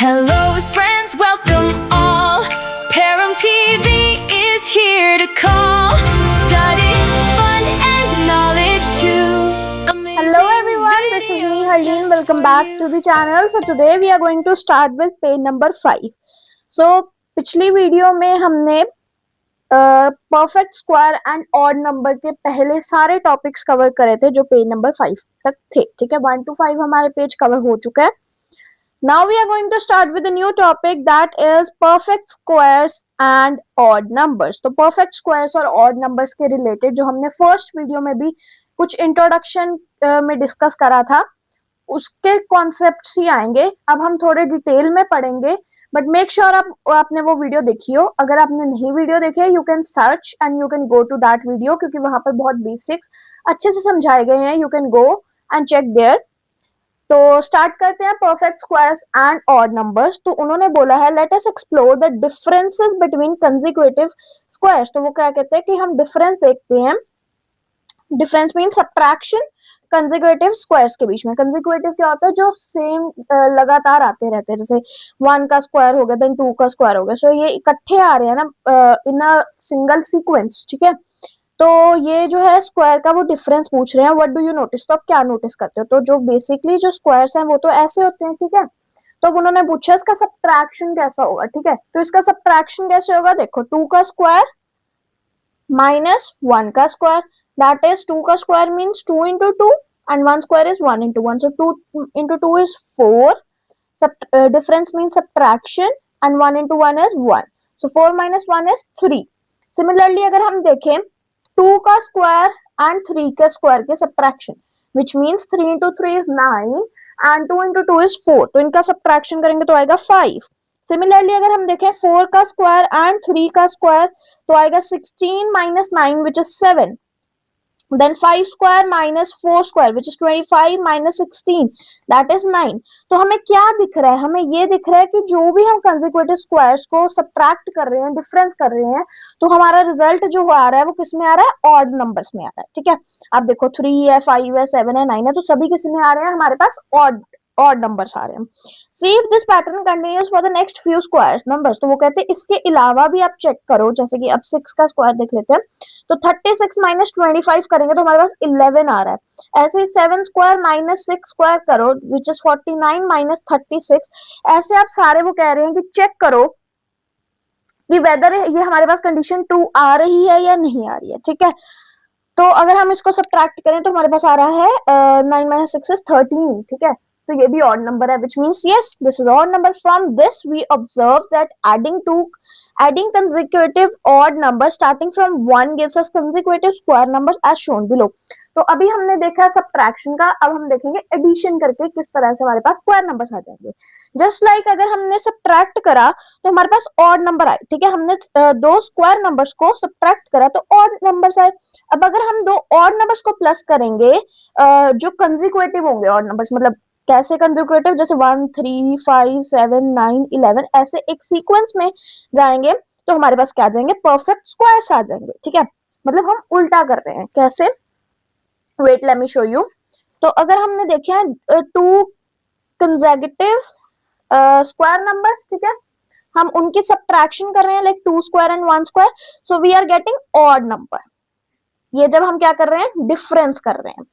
Hello friends, welcome all. Param TV is here to call. Study, fun and knowledge too. Hello everyone, this is me Harleen. Welcome back to the channel. So today we are going to start with page number 5. So पिछली video में हमने perfect square and odd number के पहले सारे topics cover करे थे जो page number 5 तक थे. ठीक है, 1 to 5 हमारे पेज कवर हो चुका है. Now we are going to start with a new topic that is perfect squares and odd numbers. तो perfect squares और odd numbers के related जो हमने फर्स्ट वीडियो में भी कुछ इंट्रोडक्शन में डिस्कस करा था उसके कॉन्सेप्ट्स ही आएंगे. अब हम थोड़े डिटेल में पढ़ेंगे, बट मेक श्योर आपने वो वीडियो देखी हो. अगर आपने नहीं वीडियो देखी है, you can search and you can go to that video, क्योंकि वहां पर बहुत बेसिक्स अच्छे से समझाए गए हैं. You can go and check there. तो स्टार्ट करते हैं perfect squares and odd numbers. तो उन्होंने बोला है let us explore the differences between consecutive squares. तो वो क्या कहते हैं कि हम डिफरेंस देखते हैं. Difference mean subtraction consecutive squares के बीच में. कंसेक्यूटिव क्या होता है? जो सेम लगातार आते रहते हैं, जैसे 1 का स्क्वायर हो गया देन 2 का स्क्वायर हो गया. सो ये इकट्ठे आ रहे हैं ना इन अ सिंगल सीक्वेंस. ठीक है, तो ये जो है स्क्वायर का वो डिफरेंस पूछ रहे हैं. What do you notice? तो आप क्या नोटिस करते हो? तो जो बेसिकली जो स्क्वायर्स हैं वो तो ऐसे होते हैं. ठीक है, तो उन्होंने पूछा इसका सब्ट्रैक्शन कैसा होगा. ठीक है, तो इसका सब्ट्रैक्शन कैसे होगा? देखो 2 का स्क्वायर माइनस 1 का स्क्वायर, दैट इज 2 का square means 2 into 2 and 1 square is 1 into 1. So 2 into 2 is 4. Difference means subtraction and 1 into 1 is 1. So 4 minus 1 is 3. Similarly अगर हम देखें 2 का स्क्वायर एंड 3 का स्क्वायर के subtraction, which means 3 into 3 is 9 and 2 into 2 is 4. तो इनका subtraction करेंगे तो आएगा 5. सिमिलरली अगर हम देखें 4 का स्क्वायर एंड 3 का स्क्वायर तो आएगा 16 minus 9 which is 7. Then 5 square minus 4 square which is 25 minus 16 that is 9. तो हमें क्या दिख रहा है? हमें ये दिख रहा है कि जो भी हम कंसेक्यूटिव स्क्वायर्स को सब्ट्रैक्ट कर रहे हैं, डिफरेंस कर रहे हैं, तो हमारा रिजल्ट जो आ रहा है वो किस में आ रहा है? ऑड नंबर्स में आ रहा है. ठीक है, आप देखो 3 है, 5 है, 7 है, 9 है, तो सभी किस में आ रहे हैं? हमारे पास ऑड नंबर्स आ रहे हैं. See if this pattern continues for the next few squares numbers. तो वो कहते हैं इसके अलावा भी आप चेक करो. जैसे कि अब 6 का स्क्वायर देख लेते हैं, तो 36 माइनस 25 करेंगे तो हमारे पास 11 आ रहा है. ऐसे 7 स्क्वायर माइनस 6 स्क्वायर करो विच इज 49 माइनस 36. ऐसे आप सारे वो कह रहे हैं कि चेक करो कि वेदर ये हमारे पास कंडीशन ट्रू आ रही है या नहीं आ रही है. ठीक है, तो अगर हम इसको सब्ट्रैक्ट करें तो हमारे पास आ रहा है 9 माइनस 6 इज 13. ठीक है, तो ये भी ऑड नंबर है, which means yes this is odd number. From this we observe that adding consecutive odd numbers starting from 1 gives us consecutive square numbers as shown below. तो अभी हमने देखा सब्ट्रैक्शन का, अब हम देखेंगे एडिशन करके किस तरह से हमारे पास स्क्वायर नंबर्स आ जाएंगे. जस्ट लाइक अगर हमने सब्ट्रैक्ट करा तो हमारे पास ऑड नंबर आए. ठीक है, हमने दो स्क्वायर नंबर्स को सब्ट्रैक्ट करा तो ऑड नंबर्स आए. अब अगर हम दो ऑड नंबर्स को प्लस करेंगे जो कंसेक्यूटिव होंगे ऑड नंबर्स, मतलब कैसे कंसेक्यूटिव? जैसे 1 3 5 7 9 11 ऐसे एक सीक्वेंस में जाएंगे तो हमारे पास क्या आ जाएंगे? परफेक्ट स्क्वायर्स आ जाएंगे. ठीक है, मतलब हम उल्टा कर रहे हैं. कैसे? Wait let me show you. तो अगर हमने देखे हैं 2 कंसेक्यूटिव स्क्वायर नंबर्स, ठीक है, हम उनकी सब्ट्रैक्शन कर रहे हैं like 2 square and 1 square, so we are getting odd number. ये जब हम क्या कर रहे हैं? डिफरेंस कर रहे हैं.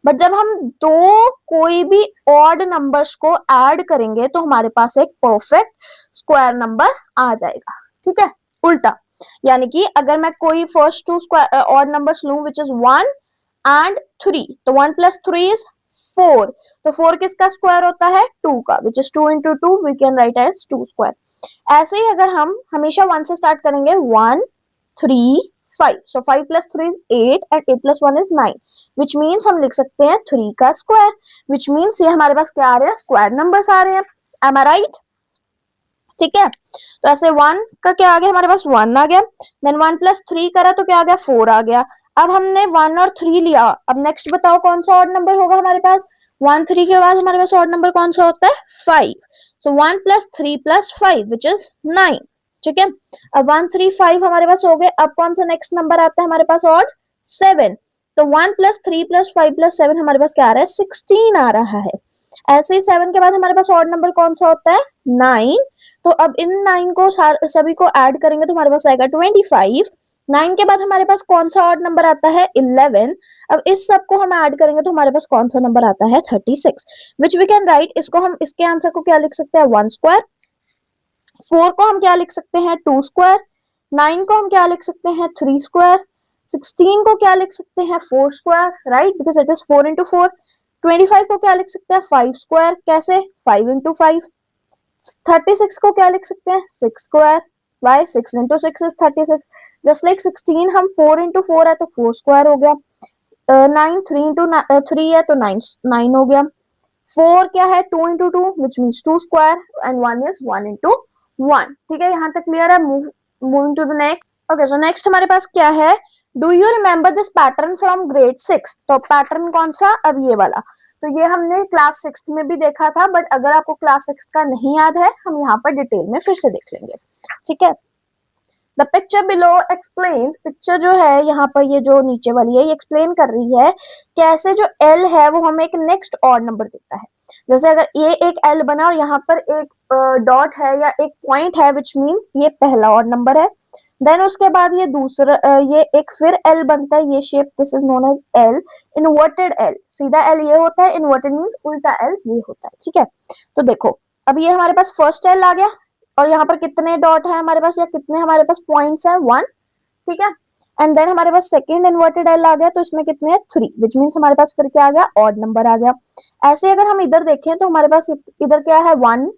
बट जब हम दो कोई भी ऑड नंबर्स को ऐड करेंगे तो हमारे पास एक परफेक्ट स्क्वायर नंबर आ जाएगा. ठीक है, उल्टा. यानी कि अगर मैं कोई फर्स्ट 2 ऑड नंबर्स लूं विच इज 1 एंड 3, तो 1 प्लस 3 इज 4. तो 4 किसका स्क्वायर होता है? 2 का, which is 2 into 2 we can write as 2 square. ऐसे ही अगर हम हमेशा 1 से स्टार्ट करेंगे 1 3 5. So 5 plus 3 is 8 and 8 plus 1 is 9, which means हम लिख सकते हैं 3 का स्क्वायर, which means ये हमारे पास क्या आ रहे हैं? स्क्वायर नंबर्स आ रहे हैं. Am I right? ठीक है, तो ऐसे 1 का क्या आ गया? हमारे पास 1 आ गया. देन 1 प्लस 3 करा तो क्या आ गया? 4 आ गया. अब हमने 1 और 3 लिया. अब नेक्स्ट बताओ कौन सा ऑड नंबर होगा हमारे पास? 1 3 के बाद हमारे पास ऑड नंबर कौन सा होता है? 5. So 1 plus 3 plus 5 which is 9. ठीक है, अब 1 3 5 हमारे पास हो गए. अब कौन सा नेक्स्ट नंबर आता है हमारे पास? ऑड 7. तो 1 प्लस 3 प्लस 5 प्लस 7 हमारे पास क्या आ रहा है? 16 आ रहा है. ऐसे ही 7 के बाद हमारे पास ऑड नंबर कौन सा होता है? 9। तो अब इन 9 को सभी को ऐड करेंगे तो हमारे पास आएगा 25। 9 के बाद हमारे पास कौन सा ऑड नंबर आता है? 11। अब इस सब को हम ऐड करेंगे तो हमारे पास कौन सा नंबर आता है? 36, विच वी कैन राइट। इसको हम इसके आंसर को क्या लिख सकते हैं? 1 स्क्वायर। 4 को हम क्या लिख सकते हैं? 2 स्क्वायर। 9 को हम क्या लिख सकते हैं? 3 स्क्वायर। 16 को क्या लिख सकते हैं? 4 square, right, because it is 4 into 4। 25 को क्या लिख सकते हैं? 5 स्क्वायर। कैसे? 5 into 5। 36 को क्या लिख सकते हैं? 6 square. Why 6 into 6 is 36। Just like 16 हम 4 into 4 है तो 4 स्क्वायर हो गया। 9 3 into 3 है तो 9 हो गया। 4 क्या है? 2 into 2 which means 2 square and 1 is 1 into 1। ठीक है, यहाँ तक क्लियर है। Moving to the next. Okay, so next हमारे पास क्या है? Do you remember this pattern from grade 6? तो पैटर्न कौन सा? अब ये वाला। तो ये हमने क्लास 6 में भी देखा था, बट अगर आपको क्लास 6 का नहीं याद है, हम यहाँ पर डिटेल में फिर से देख लेंगे। ठीक है, the picture below explain. Picture जो है यहाँ पर, ये जो नीचे वाली है, ये एक्सप्लेन कर रही है कैसे जो एल है वो हमें एक नेक्स्ट ऑड नंबर देता है। जैसे अगर ये एक एल बना और यहाँ पर एक डॉट है या एक पॉइंट है, विच मीन्स ये पहला ऑड नंबर है। देन उसके बाद ये दूसरा ये एक फिर एल बनता है, ये shape, this is known as L, inverted L. सीधा एल ये होता है, इन्वर्टेड मीन्स उल्टा एल ये होता है। ठीक है, तो देखो अब ये हमारे पास फर्स्ट एल आ गया और यहाँ पर कितने डॉट है हमारे पास, या कितने हमारे पास पॉइंट्स हैं? 1। ठीक है, एंड देन हमारे पास सेकंड इन्वर्टेड एल आ गया, तो इसमें कितने हैं? 3, विच मीन्स हमारे पास फिर क्या आ गया? ऑड नंबर आ गया। ऐसे अगर हम इधर देखें तो हमारे पास इधर क्या है? 1।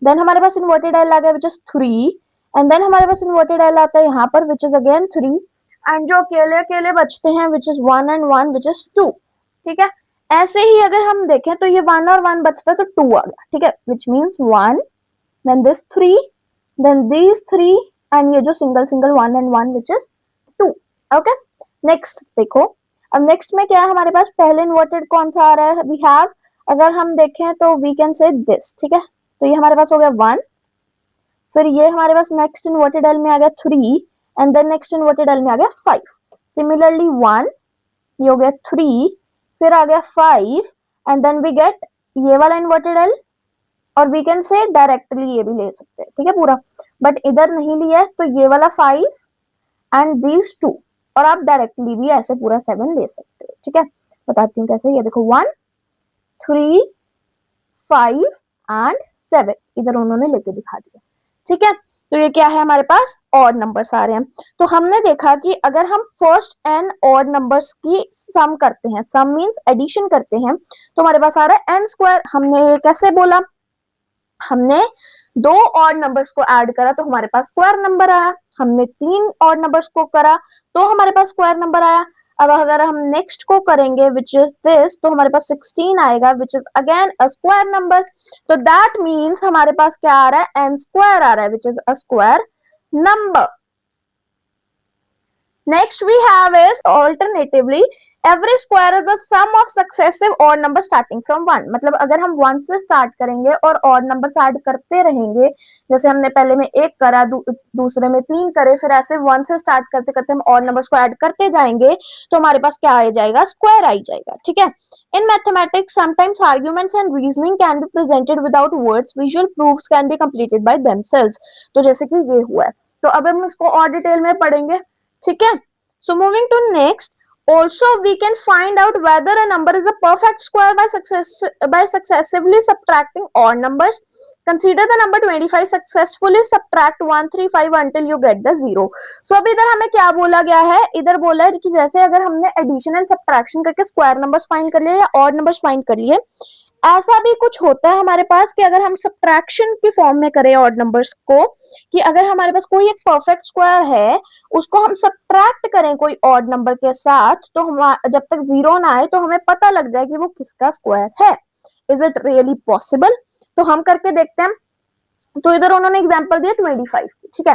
देन हमारे पास इन्वर्टेड एल आ गया विच इज 3, एंड देन हमारे पास इन्वर्टेड एल आता है यहाँ पर विच इज अगेन 3, एंड जो अकेले अकेले बचते हैं which is 1 and 1 which is 2। ठीक है, ऐसे ही अगर हम देखें तो ये 1 और 1 बचता है तो 2 आ गया। ठीक है, which means 1, then this 3, then these 3, and ये जो single 1 and 1 which is 2। Okay, next देखो। अब नेक्स्ट में क्या है हमारे पास? पहले इन्वर्टेड कौन सा आ रहा है? वी हैव, अगर हम देखें तो वी कैन से दिस। ठीक है, तो ये हमारे पास हो गया 1, फिर ये हमारे पास नेक्स्ट इन्वर्टेड एल में आ गया 3, and then next inverted L में आ गया 5। सिमिलरली 1, ये हो गया 3, फिर आ गया 5, एंड देन वी गेट ये वाला इन्वर्टेड एल, और वी कैन से डायरेक्टली ये भी ले सकते हैं। ठीक है पूरा, बट इधर नहीं लिया है तो ये वाला 5 एंड दीज 2, और आप डायरेक्टली भी ऐसे पूरा 7 ले सकते हो। ठीक है, बताती हूँ कैसे। ये देखो 1 3 5 एंड 7, इधर उन्होंने लेके दिखा दिया। ठीक है, तो ये क्या है हमारे पास? ऑड नंबर्स आ रहे हैं। तो हमने देखा कि अगर हम फर्स्ट एन ऑड नंबर्स की सम करते हैं, सम मींस एडिशन करते हैं, तो हमारे पास आ रहा है एन स्क्वायर। हमने ये कैसे बोला? हमने 2 ऑड नंबर्स को ऐड करा तो हमारे पास स्क्वायर नंबर आया। हमने 3 ऑड नंबर्स को करा तो हमारे पास स्क्वायर नंबर आया। अब अगर हम नेक्स्ट को करेंगे विच इज दिस, तो हमारे पास 16 आएगा which is again a square number. तो दैट मीन्स हमारे पास क्या आ रहा है? एन स्क्वायर आ रहा है which is a square number. Next we have is alternatively every square is the sum of successive odd numbers starting from 1। मतलब अगर हम 1 से स्टार्ट करेंगे और odd numbers ऐड करते रहेंगे, जैसे हमने पहले में 1 करा, दूसरे में 3 करे, फिर ऐसे 1 से स्टार्ट करते करते हम odd numbers को ऐड करते जाएंगे तो हमारे पास क्या आ जाएगा? स्क्वायर आ जाएगा। ठीक है, in mathematics sometimes arguments and reasoning can be presented without words, visual proofs can be completed by themselves। तो जैसे कि ये हुआ है, तो अब हम इसको और डिटेल में पढ़ेंगे। ठीक है, so moving to next, also we can find out whether a number is a perfect square by successively subtracting odd numbers। Consider the number 25, successfully subtract 135 until you get the 0। so अब इधर हमें क्या बोला गया है? इधर बोला है कि जैसे अगर हमने एडिशन एंड सब्ट्रैक्शन करके स्क्वायर नंबर्स फाइंड कर लिए या ऑड नंबर्स फाइंड कर लिए, ऐसा भी कुछ होता है हमारे पास कि अगर हम सब्ट्रैक्शन की फॉर्म में करें ऑड नंबर्स को, कि अगर हमारे पास कोई एक परफेक्ट स्क्वायर है, उसको हम सब्ट्रैक्ट करें कोई ऑड नंबर के साथ, तो हम जब तक 0 ना आए तो हमें पता लग जाए कि वो किसका स्क्वायर है। Is it really possible? तो हम करके देखते हैं। तो इधर उन्होंने एग्जांपल दिया 25 की। ठीक है,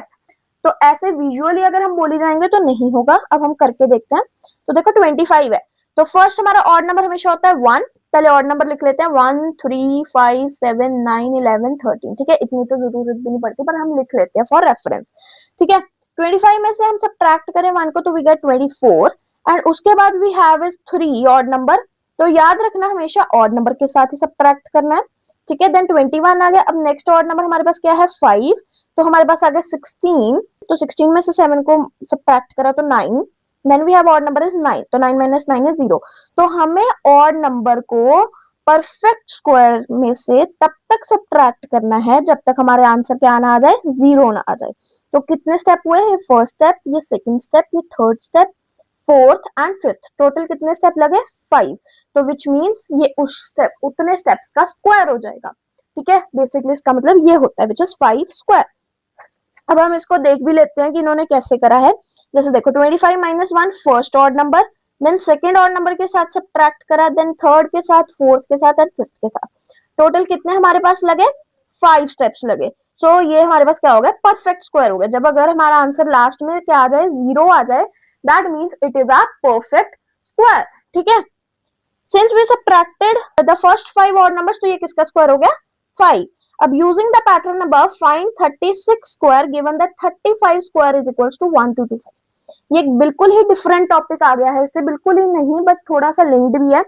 तो ऐसे विजुअली अगर हम बोली जाएंगे तो नहीं होगा। अब हम करके देखते हैं। तो देखो 25 है, तो फर्स्ट हमारा ऑड नंबर हमेशा होता है 1। पहले ऑड नंबर लिख लेते हैं 1 3 5 7 9 11 13। ठीक है, इतनी तो जरूरत भी नहीं पड़ती, पर हम लिख लेते हैं फॉर रेफरेंस। ठीक है, 25 में से हम सब्ट्रैक्ट करें 1 को तो वी गेट 24, एंड उसके बाद we have is 3 odd number, तो याद रखना हमेशा ऑड नंबर के साथ ही सब्ट्रैक्ट करना है, ठीक है। देन 21 आ गया। अब नेक्स्ट ऑड नंबर हमारे पास क्या है 5, तो हमारे पास आ गया 16, तो 16 में से 7 को सब्ट्रैक्ट करा तो 9, then we have odd number is 9, तो 9 माइनस 9 इज 0। तो हमें ऑड नंबर को परफेक्ट स्क्वायर में से तब तक सब्ट्रैक्ट करना है जब तक हमारे आंसर क्या ना आ जाए, 0 ना आ जाए। तो कितने स्टेप हुए, ये फर्स्ट स्टेप, ये सेकंड स्टेप, ये third step, fourth and fifth, total कितने स्टेप लगे 5। तो विच मीन्स ये उस स्टेप उतने स्टेप्स का स्क्वायर हो जाएगा, ठीक है। बेसिकली इसका मतलब ये होता है विच इज 5 स्क्वायर। अब हम इसको देख भी लेते हैं कि इन्होंने कैसे करा है। जैसे देखो 25 minus 1 first odd number, then second odd number के साथ सब्ट्रैक्ट करा, देन थर्ड के साथ, फोर्थ के साथ और फिफ्थ के साथ। टोटल कितने हमारे पास लगे 5 स्टेप्स लगे। सो ये हमारे पास क्या हो गया, परफेक्ट स्क्वायर हो गया। जब अगर हमारा आंसर लास्ट में क्या आ जाए, 0 आ जाए, that means it is a perfect square, ठीक है। Since we subtracted the first 5 odd numbers, तो ये किसका स्क्वायर हो गया 5। अब using the pattern above find 36 square given that 35 square is equals to 1225। ये बिल्कुल ही डिफरेंट टॉपिक आ गया है, इससे बिल्कुल ही नहीं बट थोड़ा सा लिंक्ड भी है।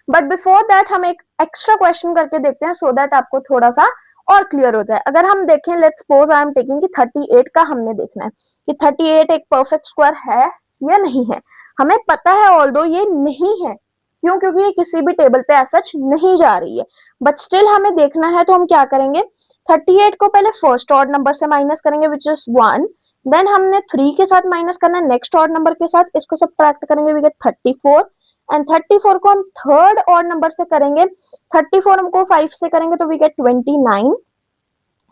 बट बिफोर दैट हम एक एक्स्ट्रा क्वेश्चन करके देखते हैं सो दैट आपको थोड़ा सा और क्लियर हो जाए। अगर हम देखें, let's suppose I am taking कि 38 का हमने देखना है कि 38 एक परफेक्ट स्क्वायर है या नहीं है। हमें पता है ऑल्दो ये नहीं है, क्यों, क्योंकि ये किसी भी टेबल पे ऐसा नहीं जा रही है, बट स्टिल हमें देखना है। तो हम क्या करेंगे, 38 को पहले फर्स्ट ऑड नंबर से माइनस करेंगे विच इज 1, देन हमने 3 के साथ माइनस करना है नेक्स्ट ऑड नंबर के साथ, इसको सब्ट्रैक्ट करेंगे वी गेट 34, एंड 34 को हम थर्ड ऑड नंबर से करेंगे, 34 हमको 5 से करेंगे तो वी गेट 29,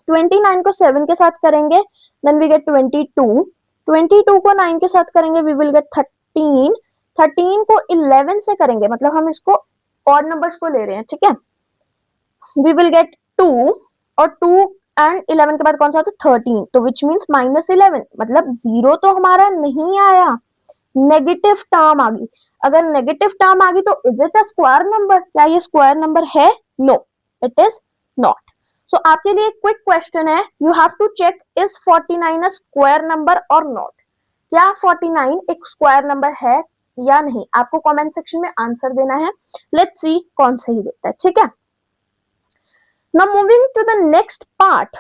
29 को 7 के साथ करेंगे देन वी गेट 22, 22 को 9 के साथ करेंगे वी विल गेट 13, 13 को 11 से करेंगे, मतलब हम इसको ऑड नंबर्स को ले रहे हैं, ठीक है। वी विल गेट 2, और 2 एंड 11 के बाद कौन सा आता है 13, तो विच मीन्स -11, मतलब 0 तो हमारा नहीं आया, नेगेटिव टर्म आ गई। अगर नेगेटिव टर्म आ गई तो is it a square number, क्या ये स्क्वायर नंबर है, no it is not. So आपके लिए क्विक क्वेश्चन है, you have to check is 49 a square number और नॉट। क्या 49 एक स्क्वायर नंबर है या नहीं, आपको कमेंट सेक्शन में आंसर देना है। लेट्स सी कौन सही देता है, ठीक है। Now moving to the next part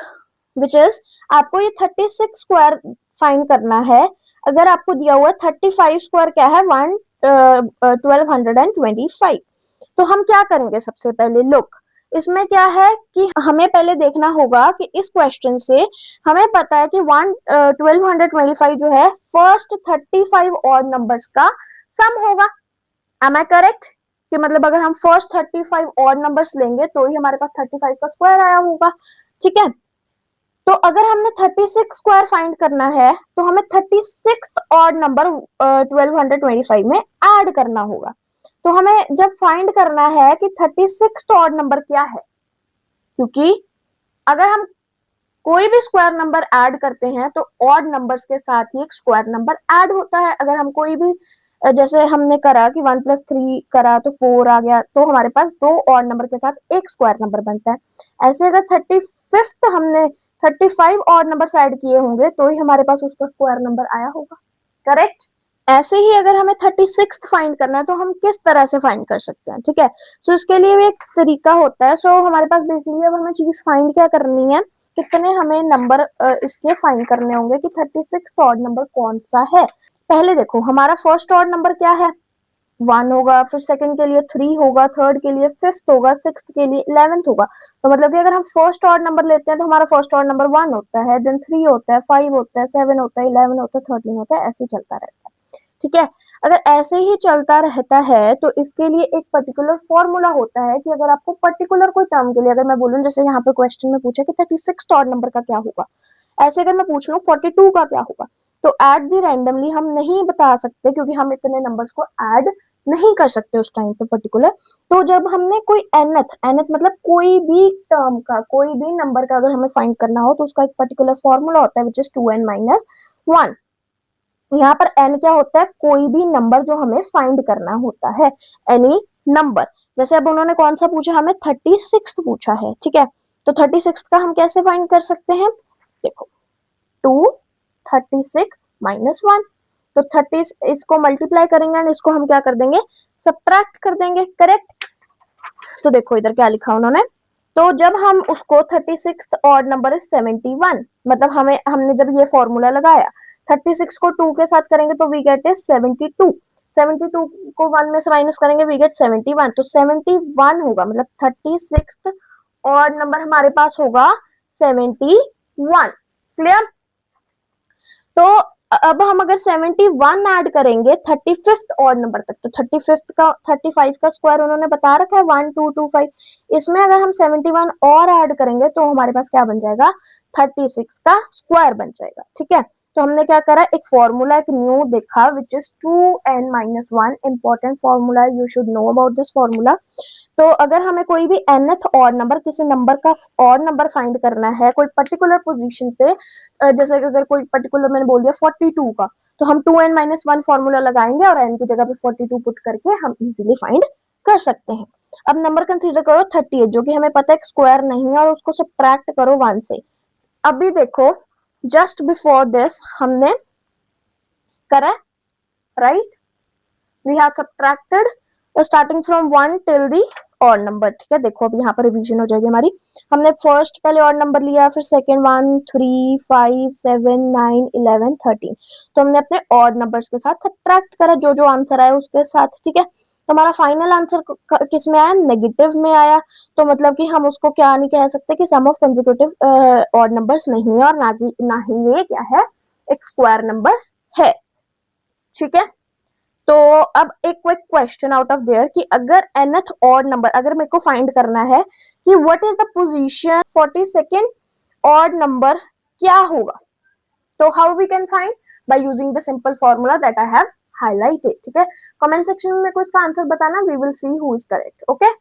which is, आपको ये 36 स्क्वायर फाइंड करना है। अगर आपको दिया हुआ 35 स्क्वायर क्या है 1225, तो हम क्या करेंगे सबसे पहले, लुक इसमें क्या है कि हमें पहले देखना होगा कि इस क्वेश्चन से हमें पता है कि 1225 जो है फर्स्ट 35 ऑड नंबर्स का सम होगा। एम आई करेक्ट, कि मतलब अगर हम फर्स्ट 35 ऑड नंबर्स लेंगे तो ही हमारे पास 35 का स्क्वायर आया होगा, ठीक है। तो अगर हमने 36 स्क्वायर फाइंड करना है तो हमें 36 ऑड नंबर 1225 में ऐड करना होगा। तो हमें जब फाइंड करना है कि 36 ऑड नंबर क्या है, क्योंकि अगर हम कोई भी स्क्वायर नंबर ऐड करते हैं तो ऑड नंबर्स के साथ ही एक स्क्वायर नंबर ऐड होता है। अगर हम कोई भी जैसे हमने करा कि 1 + 3 करा तो 4 आ गया, तो हमारे पास 2 ऑड नंबर के साथ एक स्क्वायर नंबर बनता है। ऐसे अगर 35 हमने 35 ऑड नंबर ऐड किए होंगे तो ही हमारे पास उसका स्क्वायर नंबर आया होगा, करेक्ट। ऐसे ही अगर हमें 36 फाइंड करना है तो हम किस तरह से फाइंड कर सकते हैं, ठीक है। सो इसके लिए एक तरीका होता है। सो हमारे पास बेसिकली अब हमें चीज फाइंड क्या करनी है, कितने हमें नंबर इसके फाइंड करने होंगे कि 36 ऑड नंबर कौन सा है। पहले देखो हमारा फर्स्ट ऑड नंबर क्या है 1 होगा, फिर सेकंड के लिए 3 होगा, थर्ड के लिए 5th होगा, 6th के लिए 11th होगा। तो मतलब कि अगर हम फर्स्ट ऑड नंबर लेते हैं तो हमारा फर्स्ट ऑड नंबर 1 होता है, देन 3 होता है, 5 होता है, 7 होता है, 11 होता है, 13 होता है, ऐसे ही चलता रहता है, ठीक है। अगर ऐसे ही चलता रहता है तो इसके लिए एक पर्टिकुलर फॉर्मूला होता है कि अगर आपको पर्टिकुलर कोई टर्म के लिए, अगर मैं बोलूं जैसे यहाँ पे क्वेश्चन में पूछा कि 36 ऑड नंबर का क्या होगा, ऐसे अगर मैं पूछ लूं 42 का क्या होगा, तो ऐड दी रैंडमली हम नहीं बता सकते क्योंकि हम इतने नंबर्स को ऐड नहीं कर सकते उस टाइम पे पर्टिकुलर। तो जब हमने कोई nth मतलब कोई भी टर्म का, कोई भी नंबर का अगर हमें फाइंड करना हो तो उसका एक पर्टिकुलर फॉर्मूला होता है विच इज 2n - 1। यहाँ पर n क्या होता है, कोई भी नंबर जो हमें फाइंड करना होता है, एनी नंबर। जैसे अब उन्होंने कौन सा पूछा, हमें 36 पूछा है, ठीक है। तो 36 का हम कैसे फाइंड कर सकते हैं, देखो 2 36 - 1, तो 30 इसको मल्टीप्लाई करेंगे एंड इसको हम क्या कर देंगे सब्ट्रैक्ट कर देंगे, करेक्ट। तो देखो इधर क्या लिखा उन्होंने, तो जब हम उसको 36 ऑड नंबर इज 71, मतलब हमने जब ये फॉर्मूला लगाया 36 को 2 के साथ करेंगे तो वी गेट इज 72, 72 को 1 में से माइनस करेंगे वी गेट 71, तो 71 होगा, मतलब 36 ऑड नंबर हमारे पास होगा 71। क्लियर। तो अब हम अगर 71 ऐड करेंगे 35th ऑड नंबर तक, तो 35th का 35 का स्क्वायर उन्होंने बता रखा है 1225, इसमें अगर हम 71 और ऐड करेंगे तो हमारे पास क्या बन जाएगा, 36 का स्क्वायर बन जाएगा। ठीक है, तो हमने क्या करा, एक फॉर्मूला, एक न्यू देखा which is 2n-1, important formula, you should know about this formula. तो अगर हमें कोई भी nth ऑड नंबर, किसी नंबर का ऑड नंबर फाइंड करना है कोई पर्टिकुलर पोजीशन पे, जैसे कि अगर कोई पर्टिकुलर मैंने बोल दिया 42 का, तो हम 2n-1 फॉर्मूला लगाएंगे और n की जगह पे 42 पुट करके हम इजीली फाइंड कर सकते हैं। अब नंबर कंसीडर करो 38, जो कि हमें पता है स्क्वायर नहीं है, और उसको सब्ट्रैक्ट करो 1 से। अभी देखो जस्ट बिफोर दिस हमने करा, right, we have subtracted starting from 1 till the odd number. ठीक है, देखो अभी यहाँ पर रिवीजन हो जाएगी हमारी। हमने फर्स्ट पहले ऑड नंबर लिया, फिर सेकंड 1 3 5 7 9 11 13, तो हमने अपने ऑड नंबर्स के साथ सब्ट्रैक्ट करा जो जो आंसर आया उसके साथ। ठीक है, तो हमारा फाइनल आंसर किस में आया, नेगेटिव में आया, तो मतलब कि हम उसको क्या नहीं कह सकते कि सम ऑफ कंसेक्यूटिव ऑड नंबर्स नहीं है, और ना ही ये क्या है, एक स्क्वायर नंबर है। ठीक है, तो अब एक quick question out of their कि अगर nth ऑड नंबर अगर मेरे को फाइंड करना है कि what is the position 42nd odd number क्या होगा, तो how we can find, by using the simple formula that I have highlighted. ठीक है, कमेंट सेक्शन में कोई इसका आंसर बताना, we will see who is correct. Okay,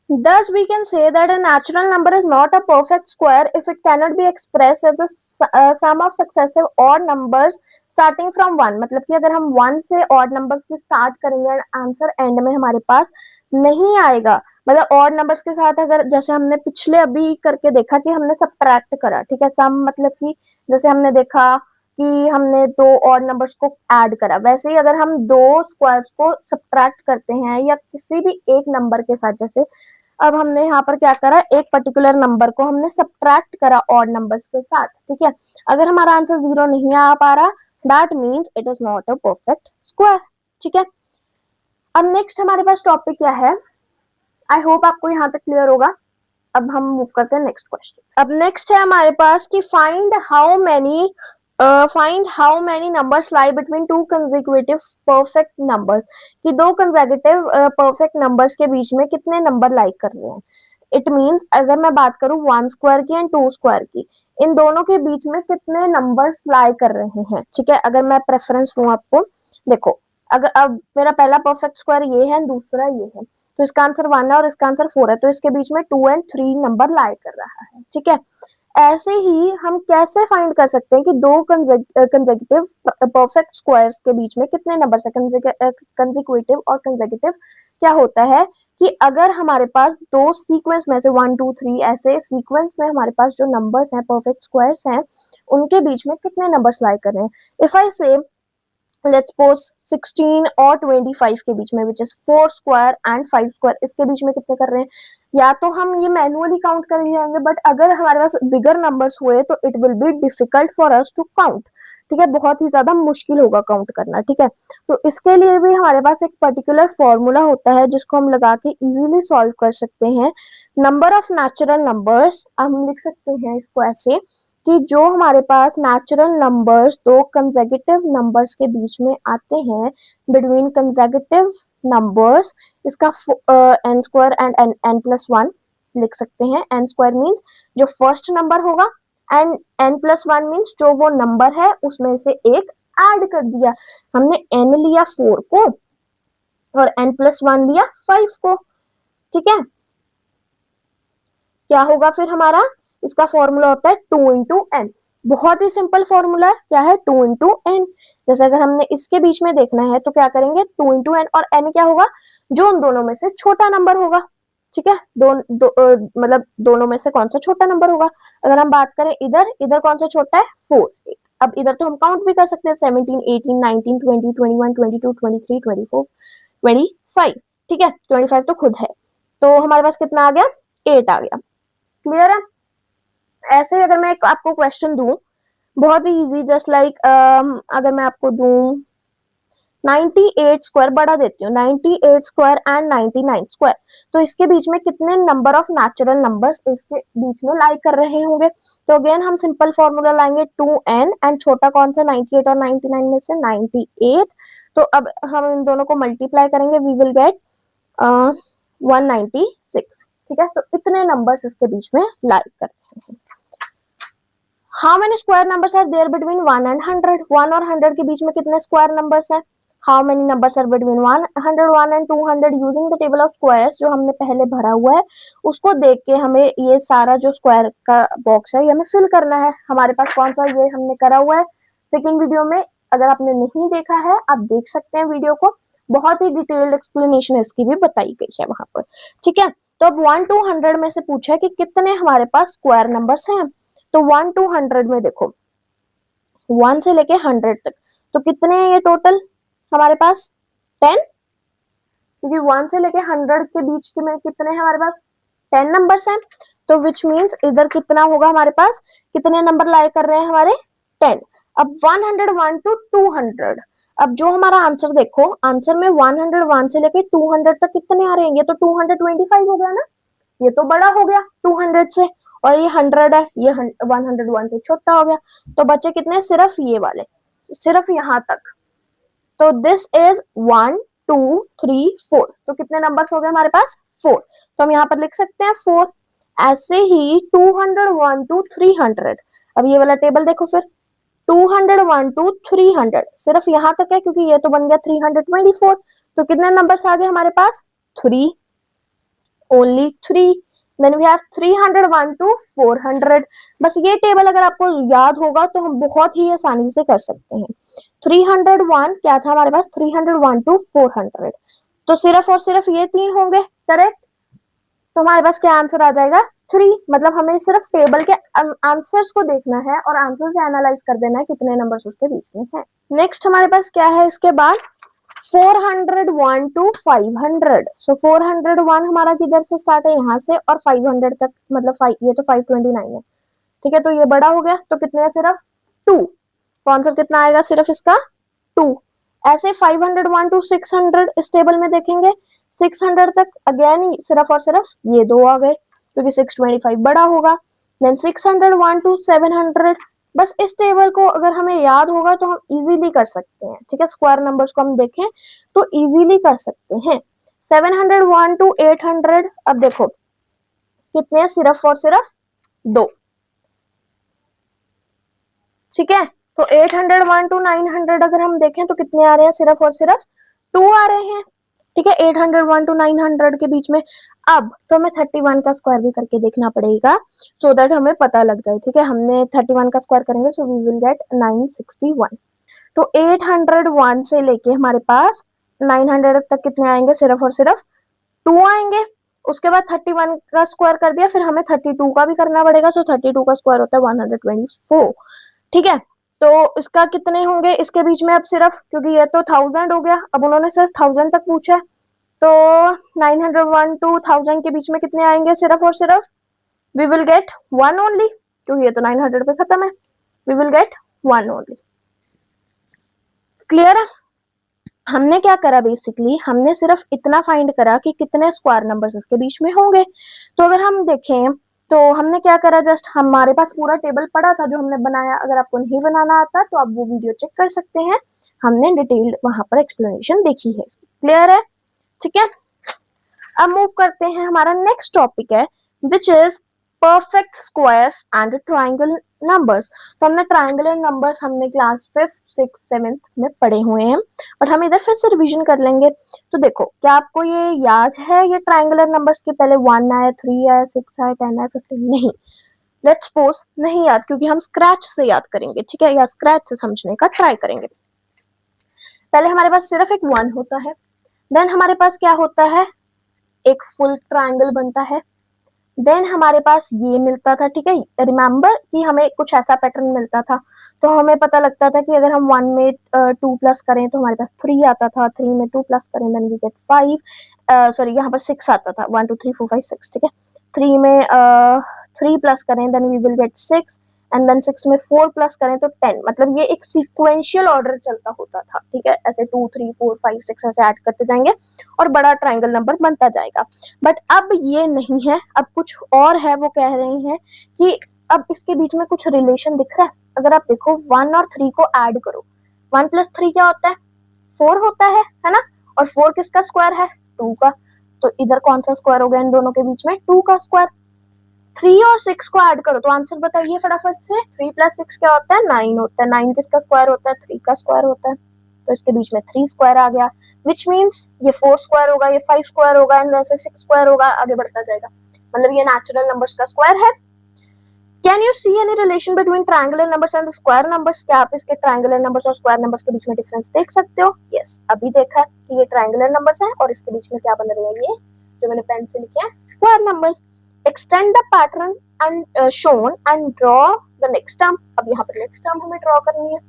thus we can say that a natural number is not a perfect square if it cannot be expressed as the sum of successive odd numbers starting from 1, मतलब कि अगर हम 1 से odd numbers की start करेंगे answer and में हमारे पास नहीं आएगा, मतलब odd numbers के साथ अगर जैसे हमने पिछले अभी करके देखा कि हमने सब्ट्रैक्ट करा, ठीक है, सम मतलब कि जैसे हमने देखा कि हमने दो ऑड नंबर्स को ऐड करा, वैसे ही अगर हम दो स्क्वायर्स को सब्ट्रैक्ट करते हैं या किसी भी एक नंबर के साथ, जैसे अब हमने यहाँ पर क्या करा, एक पर्टिकुलर नंबर को हमने सब्ट्रैक्ट करा ऑड नंबर्स के साथ। ठीक है, अगर हमारा आंसर 0 नहीं आ पा रहा, that means it is not a perfect square. ठीक है, अब नेक्स्ट हमारे पास टॉपिक क्या है, आई होप आपको यहाँ तक क्लियर होगा। अब हम मूव करते हैं नेक्स्ट क्वेश्चन। अब नेक्स्ट है हमारे पास कि find how many numbers lie between two consecutive perfect numbers, कि दो कंसेक्यूटिव परफेक्ट नंबर्स के बीच में कितने नंबर लाई कर रहे हैं। इट मीन्स अगर मैं बात करूं 1 स्क्वायर की एंड 2 स्क्वायर की, इन दोनों के बीच में कितने नंबर्स लाई कर रहे हैं। ठीक है, अगर मैं प्रेफरेंस दूं आपको, देखो अगर अब मेरा पहला परफेक्ट स्क्वायर ये है, दूसरा ये है, तो इसका आंसर 1 है और इसका आंसर 4 है, तो इसके बीच में 2 एंड 3 नंबर लाई कर रहा है। ठीक है, ऐसे ही हम कैसे फाइंड कर सकते हैं कि दो कंसेक्यूटिव परफेक्ट स्क्वायर्स के बीच में कितने नंबर्स है। कंसेक्यूटिव और कंसेक्यूटिव क्या होता है कि अगर हमारे पास दो सीक्वेंस में से 1 2 3 ऐसे सीक्वेंस में हमारे पास जो नंबर्स हैं परफेक्ट स्क्वायर्स हैं, उनके बीच में कितने नंबर्स लाई कर रहे हैं। इफ आई से लेट्स सपोज 16 और 25 के बीच में, विच इज 4 स्क्वायर एंड 5 स्क्वायर, इसके बीच में कितने कर रहे हैं, या तो हम ये मैन्युअली काउंट कर जाएंगे, बट अगर हमारे पास बिगर नंबर्स हुए तो it will be difficult for us to count. ठीक है, बहुत ही ज्यादा मुश्किल होगा काउंट करना। ठीक है, तो इसके लिए भी हमारे पास एक पर्टिकुलर फॉर्मूला होता है जिसको हम लगा के इजीली सॉल्व कर सकते हैं। नंबर ऑफ नेचुरल नंबर्स, हम लिख सकते हैं इसको ऐसे कि जो हमारे पास नेचुरल नंबर्स दो कंसेक्यूटिव नंबर्स के बीच में आते हैं, बिटवीन कंसेक्यूटिव नंबर्स, इसका n स्क्वायर एंड n+1 लिख सकते हैं। n स्क्वायर मीन्स जो फर्स्ट नंबर होगा एंड n+1 मीन्स जो वो नंबर है उसमें से एक ऐड कर दिया। हमने n लिया 4 को और n+1 लिया 5 को। ठीक है, क्या होगा फिर हमारा, इसका फॉर्मूला होता है 2 इंटू एन। बहुत ही सिंपल फॉर्मूला है, क्या है 2 इंटू एन। जैसे अगर हमने इसके बीच में देखना है तो क्या करेंगे 2 इंटू एन, और एन क्या होगा, जो उन दोनों में से छोटा नंबर होगा। ठीक है, मतलब दोनों में से कौन सा छोटा नंबर होगा। अगर हम बात करें इधर, इधर कौन सा छोटा है 4। अब इधर तो हम काउंट भी कर सकते हैं 17 18 19 20 21 22 23 24 25, ठीक है, 25 तो खुद है, तो हमारे पास कितना आ गया, 8 आ गया। क्लियर है। ऐसे अगर मैं आपको क्वेश्चन दूं, बहुत ही इजी, जस्ट लाइक अगर मैं आपको दूं 98 स्क्वायर, बड़ा देती हूँ, 98 स्क्वायर एंड 99 स्क्वायर, तो इसके बीच में कितने नंबर ऑफ नेचुरल नंबर्स इसके बीच में लाई कर रहे होंगे। तो अगेन हम सिंपल फॉर्मूला लाएंगे 2n, एंड छोटा कौन सा 98 और 99 में से 98, तो अब हम इन दोनों को मल्टीप्लाई करेंगे, वी विल गेट 196, ठीक है। तो इतने नंबर्स इसके बीच में लाई करते हैं। How many square numbers are there between 1 and 100, 1 और 100 के बीच में कितने स्क्वायर नंबर्स हैं। How many numbers are between 101 and 200 using the table of squares, जो हमने पहले भरा हुआ है उसको देख के हमें ये सारा जो स्क्वायर का बॉक्स है ये हमें फिल करना है। हमारे पास कौन सा, ये हमने करा हुआ है सेकेंड वीडियो में, अगर आपने नहीं देखा है आप देख सकते हैं वीडियो को, बहुत ही डिटेल्ड एक्सप्लेनेशन इसकी भी बताई गई है वहां पर, ठीक है। तो अब 1 to 100 में से पूछा है कि कितने हमारे पास स्क्वायर नंबर्स हैं, तो 1 to 100 में देखो 1 से लेके 100 तक, तो कितने हैं ये टोटल हमारे पास 10, क्योंकि 1 से लेके 100 के बीच के में कितने हैं हमारे पास 10 नंबर्स हैं, तो विच मीन्स इधर कितना होगा हमारे पास, कितने नंबर लाई कर रहे हैं हमारे 10। अब 101 to 200, अब जो हमारा आंसर देखो, आंसर में 101 से लेके 200 तक कितने आ रहे हैं, ये तो 225 हो गया ना, ये तो बड़ा हो गया 200 से, और ये 100 है, ये 101 से छोटा हो गया, तो बचे कितने, सिर्फ ये वाले, सिर्फ यहाँ तक, तो दिस इज 1 2 3 4, तो कितने नंबर्स हो गए हमारे पास 4, तो हम यहाँ पर लिख सकते हैं 4। ऐसे ही 201 to 300, अब ये वाला टेबल देखो फिर, 201 to 300 सिर्फ यहाँ तक है, क्योंकि ये तो बन गया 324, तो कितने नंबर्स आ गए हमारे पास 3, only 3, then we have 301 to 400। बस ये टेबल अगर आपको याद होगा तो हम बहुत ही आसानी से कर सकते हैं। 301 क्या था हमारे पास, 301 to 400, तो सिर्फ और सिर्फ ये तीन होंगे, करेक्ट, तो हमारे पास क्या आंसर आ जाएगा 3, मतलब हमें सिर्फ टेबल के आंसर्स को देखना है और आंसर से एनालाइज कर देना है कितने नंबर्स उसके बीच में है। नेक्स्ट हमारे पास क्या है इसके बाद 401 to 500, सो 401 हमारा किधर से स्टार्ट है, यहाँ से, और 500 तक, मतलब 5, ये तो 529 है, ठीक है, तो ये बड़ा हो गया, तो कितने है सिर्फ 2, तो आंसर कितना आएगा सिर्फ इसका 2। ऐसे 501 to 600 इस टेबल में देखेंगे, 600 तक अगेन सिर्फ और सिर्फ ये दो आ गए, क्योंकि 625 बड़ा होगा, देन 601 to 700, बस इस टेबल को अगर हमें याद होगा तो हम इजीली कर सकते हैं, ठीक है, स्क्वायर नंबर्स को हम देखें तो इजीली कर सकते हैं। 701 to 800, अब देखो कितने हैं, सिर्फ और सिर्फ 2, ठीक है, तो 801 to 900 अगर हम देखें तो कितने आ रहे हैं, सिर्फ और सिर्फ 2 आ रहे हैं, ठीक है, 801 to 900 के बीच में। अब तो हमें 31 का स्क्वायर भी करके देखना पड़ेगा, सो दैट हमें पता लग जाए, ठीक है, हमने 31 का स्क्वायर करेंगे, सो वी विल गेट 961। तो 801 से लेके हमारे पास 900 तक कितने आएंगे, सिर्फ और सिर्फ 2 आएंगे। उसके बाद 31 का स्क्वायर कर दिया, फिर हमें 32 का भी करना पड़ेगा, सो 32 का स्क्वायर होता है 124, ठीक है, तो इसका कितने होंगे इसके बीच में, अब सिर्फ, क्योंकि ये तो 1000 हो गया, अब उन्होंने सिर्फ 1000 तक पूछा है, तो 901 to 1000 के बीच में कितने आएंगे, सिर्फ और सिर्फ वी विल गेट 1 ओनली, क्योंकि ये तो 900 पे खत्म है, we will get 1 only. Clear है। हमने क्या करा, बेसिकली हमने सिर्फ इतना फाइंड करा कि कितने स्क्वायर नंबर्स इसके बीच में होंगे। तो अगर हम देखें तो हमने क्या करा, जस्ट हमारे पास पूरा टेबल पड़ा था जो हमने बनाया, अगर आपको नहीं बनाना आता तो आप वो वीडियो चेक कर सकते हैं, हमने डिटेल्ड वहां पर एक्सप्लेनेशन देखी है। क्लियर है, ठीक है। अब मूव करते हैं, हमारा नेक्स्ट टॉपिक है which is perfect squares and triangle numbers. तो हमने ट्राइंगुलर नंबर्स हमने क्लास 5th 6th 7th में पढ़े हुए हैं, और हम इधर फिर से रिवीजन कर लेंगे। तो देखो, क्या आपको ये याद है, ये ट्राइंगुलर नंबर्स के पहले 1 आया, 3 आया, 6 आया, 10 आया, 15 नहीं, लेट्स सपोज नहीं याद, क्योंकि हम स्क्रैच से याद करेंगे, ठीक है, या स्क्रैच से समझने का ट्राई करेंगे। पहले हमारे पास सिर्फ एक 1 होता है, देन हमारे पास क्या होता है, एक फुल ट्राइंगल बनता है, देन हमारे पास ये मिलता था, ठीक है। रिमेम्बर कि हमें कुछ ऐसा पैटर्न मिलता था, तो हमें पता लगता था कि अगर हम 1 में 2 प्लस करें तो हमारे पास 3 आता था, 3 में 2 प्लस करें देन वी गेट 5, सॉरी यहाँ पर 6 आता था, 1 2 3 4 5 6, ठीक है। 3 में 3 प्लस करें then we will get 6 and then 6 में 4 प्लस करें तो 10। मतलब ये एक सीक्वेंशियल ऑर्डर चलता होता था, ठीक है। ऐसे 2 3 4 5 6 ऐसे ऐड करते जाएंगे और बड़ा ट्रायंगल नंबर बनता जाएगा। बट अब ये नहीं है, अब कुछ और है। वो कह रहे हैं कि अब इसके बीच में कुछ रिलेशन दिख रहा है। अगर आप देखो 1 और 3 को ऐड करो, 1 प्लस 3 क्या होता है, 4 होता है ना। और 4 किसका स्क्वायर है, 2 का। तो इधर कौन सा स्क्वायर हो गया इन दोनों के बीच में, 2 का स्क्वायर। 3 और 6 को ऐड करो तो आंसर बताइए फटाफट से। 3 प्लस 6 क्या होता है, 9 होता है। 9 किसका स्क्वायर होता है, 3 का स्क्वायर होता है। तो इसके बीच में 3 स्क्वायर आ गया, विच मीन्स ये 4 स्क्वायर होगा, ये 5 स्क्वायर होगा एंड वैसे 6 स्क्वायर होगा, आगे बढ़ता जाएगा। मतलब ये नेचुरल नंबर्स का स्क्वायर है। Can you see any relation between triangular numbers and square numbers? क्या आप इसके ट्रायंगुलर नंबर्स और स्क्वायर नंबर्स के बीच में डिफरेंस देख सकते हो? यस, अभी देखा कि ये ट्रायंगुलर नंबर्स हैं और इसके बीच में क्या बन रहे हैं, ये जो मैंने पेन से लिखे हैं square numbers. Extend the pattern and shown and draw the next term. अब यहाँ पर नेक्स्ट टर्म हमें ड्रॉ करनी है,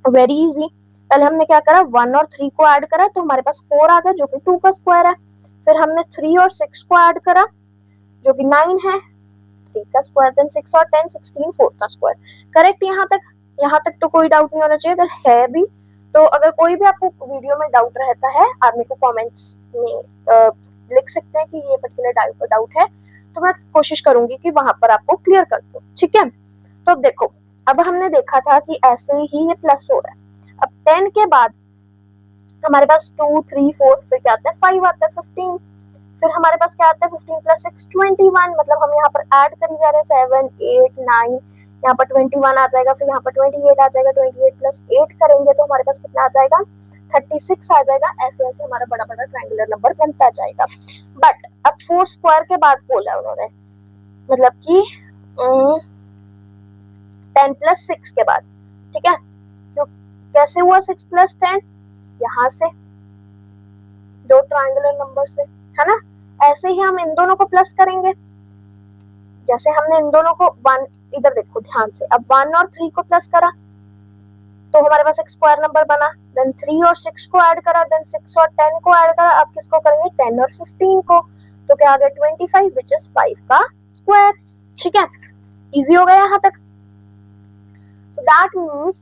वेरी इजी। पहले हमने क्या करा, 1 और 3 को ऐड करा तो हमारे पास 4 आ गया जो कि 2 का स्क्वायर है। फिर हमने 3 और 6 को ऐड करा जो कि 9 है, 3 का स्क्वायर। देन 6 और 10 16, 4 का स्क्वायर। करेक्ट यहाँ तक? यहाँ तक तो कोई डाउट नहीं होना चाहिए। अगर है भी तो अगर कोई भी आपको वीडियो में डाउट रहता है आप मेरे को कमेंट्स में लिख सकते हैं कि ये पर्टिकुलर डाउट है, तो मैं कोशिश करूंगी कि वहां पर आपको क्लियर कर दूं, ठीक है। तो अब देखो, अब हमने देखा था कि ऐसे ही ये प्लस हो रहा है। अब 10 के बाद हमारे पास 2 3 4 फिर क्या आता है, 5 आता है, 15। फिर हमारे पास क्या आता है, 15 प्लस 6 21। मतलब हम यहाँ पर ऐड करी जा रहे हैं 7 8 9, यहाँ पर 21 आ जाएगा। फिर यहाँ पर 28 आ जाएगा, 28 प्लस 8 करेंगे तो हमारे पास कितना आ जाएगा, 36 आ जाएगा। ऐसे ऐसे हमारा बड़ा बड़ा ट्रायंगुलर नंबर बनता जाएगा। बट अब 4 स्क्वायर के बाद बोला उन्होंने, मतलब कि 10 प्लस 6 के बाद, ठीक है। तो कैसे हुआ 6 प्लस 10, यहाँ से दो ट्रायंगुलर नंबर से, है ना। ऐसे ही हम इन दोनों को प्लस करेंगे, जैसे हमने इन दोनों को 1, इधर देखो ध्यान से, अब 1 और 3 को प्लस करा तो हमारे पास एक स्क्वायर नंबर बना। देन 3 और 6 को ऐड करा, देन 6 और 10 को ऐड करा। अब किसको करेंगे, 10 और 15 को। तो क्या आ गया, 25 विच इज 5 का स्क्वायर, ठीक है। इजी हो गया यहाँ तक। So that means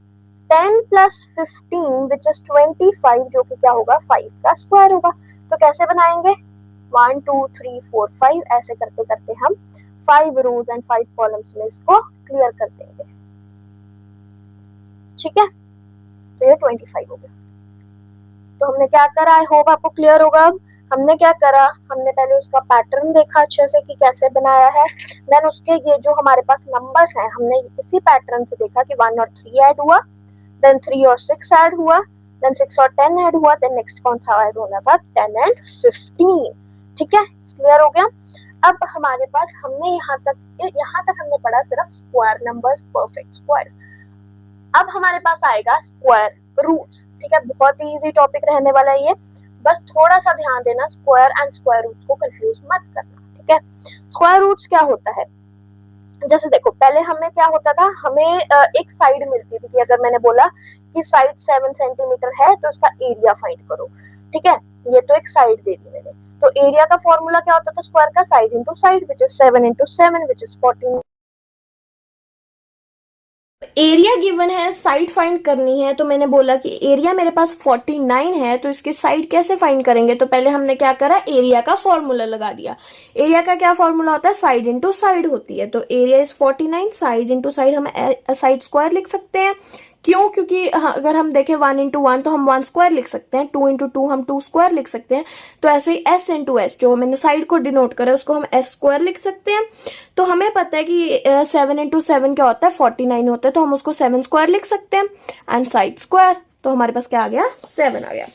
10 plus 15 which is 25 जो कि क्या होगा, 5 का स्क्वायर होगा। तो कैसे बनाएंगे, 1 2 3 4 5 ऐसे करते करते हम 5 रोज एंड 5 कॉलम्स में इसको क्लियर कर देंगे, ठीक है। तो ये 25 हो गया। तो हमने क्या करा, आई होप आपको क्लियर होगा। अब हमने क्या करा, हमने पहले उसका पैटर्न देखा अच्छे से कि कैसे बनाया है। देन उसके ये जो हमारे पास नंबर्स हैं, हमने इसी पैटर्न से देखा कि 1 और 3 ऐड हुआ, देन 3 और 6 ऐड हुआ, देन 6 और 10 ऐड हुआ, देन नेक्स्ट कौन सा ऐड होना था, 10 एंड 15, ठीक है। क्लियर हो गया। अब हमारे पास हमने यहाँ तक हमने पढ़ा सिर्फ स्क्वायर नंबर्स, परफेक्ट स्क्वायर्स। अब हमारे पास आएगा स्क्वायर रूट्स, ठीक है। बहुत ही इजी टॉपिक रहने वाला है ये, बस थोड़ा सा ध्यान देना, स्क्वायर एंड स्क्वायर रूट्स को कंफ्यूज मत करना, ठीक है। स्क्वायर रूट्स क्या होता है, जैसे देखो पहले हमें क्या होता था, हमें एक साइड मिलती थी कि अगर मैंने बोला कि साइड 7 सेंटीमीटर है तो उसका एरिया फाइंड करो, ठीक है। ये तो एक साइड दे दी मैंने, तो एरिया का फॉर्मूला क्या होता था, स्क्वायर का side into side which is 7 into 7 which is 14। Area given है, साइड फाइंड करनी है, तो मैंने बोला कि एरिया मेरे पास 49 है तो इसके साइड कैसे फाइंड करेंगे। तो पहले हमने क्या करा, एरिया का फॉर्मूला लगा दिया। एरिया का क्या फॉर्मूला होता है, साइड इंटू साइड होती है। तो area is 49, side into side हम साइड स्क्वायर लिख सकते हैं। क्यों, क्योंकि अगर हम देखें 1 इंटू 1 तो हम 1 स्क्वायर लिख सकते हैं, 2 इंटू 2 हम 2 स्क्वायर लिख सकते हैं। तो ऐसे ही एस इंटू एस जो मैंने साइड को डिनोट करा उसको हम एस स्क्वायर लिख सकते हैं। तो हमें पता है कि 7 इंटू 7 क्या होता है, 49 होता है, तो हम उसको 7 स्क्वायर लिख सकते हैं एंड साइड स्क्वायर। तो हमारे पास क्या आ गया, 7 आ गया,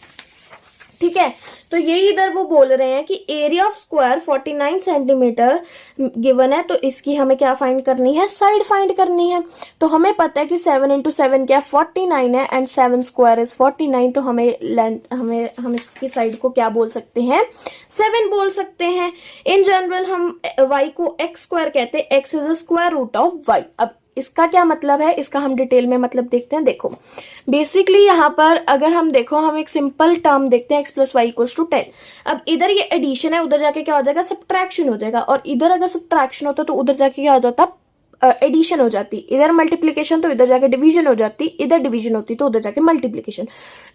ठीक है। तो ये इधर वो बोल रहे हैं कि area of square 49 centimetre given है, तो इसकी हमें क्या फाइंड करनी है, साइड फाइंड करनी है। तो हमें पता है कि 7 इंटू 7 क्या 49 है एंड 7 स्क्वायर इज 49, तो हमें लेंथ हम इसकी साइड को क्या बोल सकते हैं, 7 बोल सकते हैं। इन जनरल हम y को x स्क्वायर कहते हैं, x is a square root of y। अब इसका क्या मतलब है, इसका हम डिटेल में मतलब देखते हैं। देखो बेसिकली यहाँ पर अगर हम देखो, हम एक सिंपल टर्म देखते हैं x plus y equals to 10। अब इधर ये एडिशन है, उधर जाके क्या हो जाएगा, सब्ट्रैक्शन हो जाएगा, और इधर अगर सब्ट्रैक्शन होता तो उधर जाके क्या हो जाता, एडिशन हो जाती। इधर मल्टीप्लिकेशन तो इधर जाके डिवीजन हो जाती, इधर डिवीजन होती तो उधर जाके मल्टीप्लिकेशन,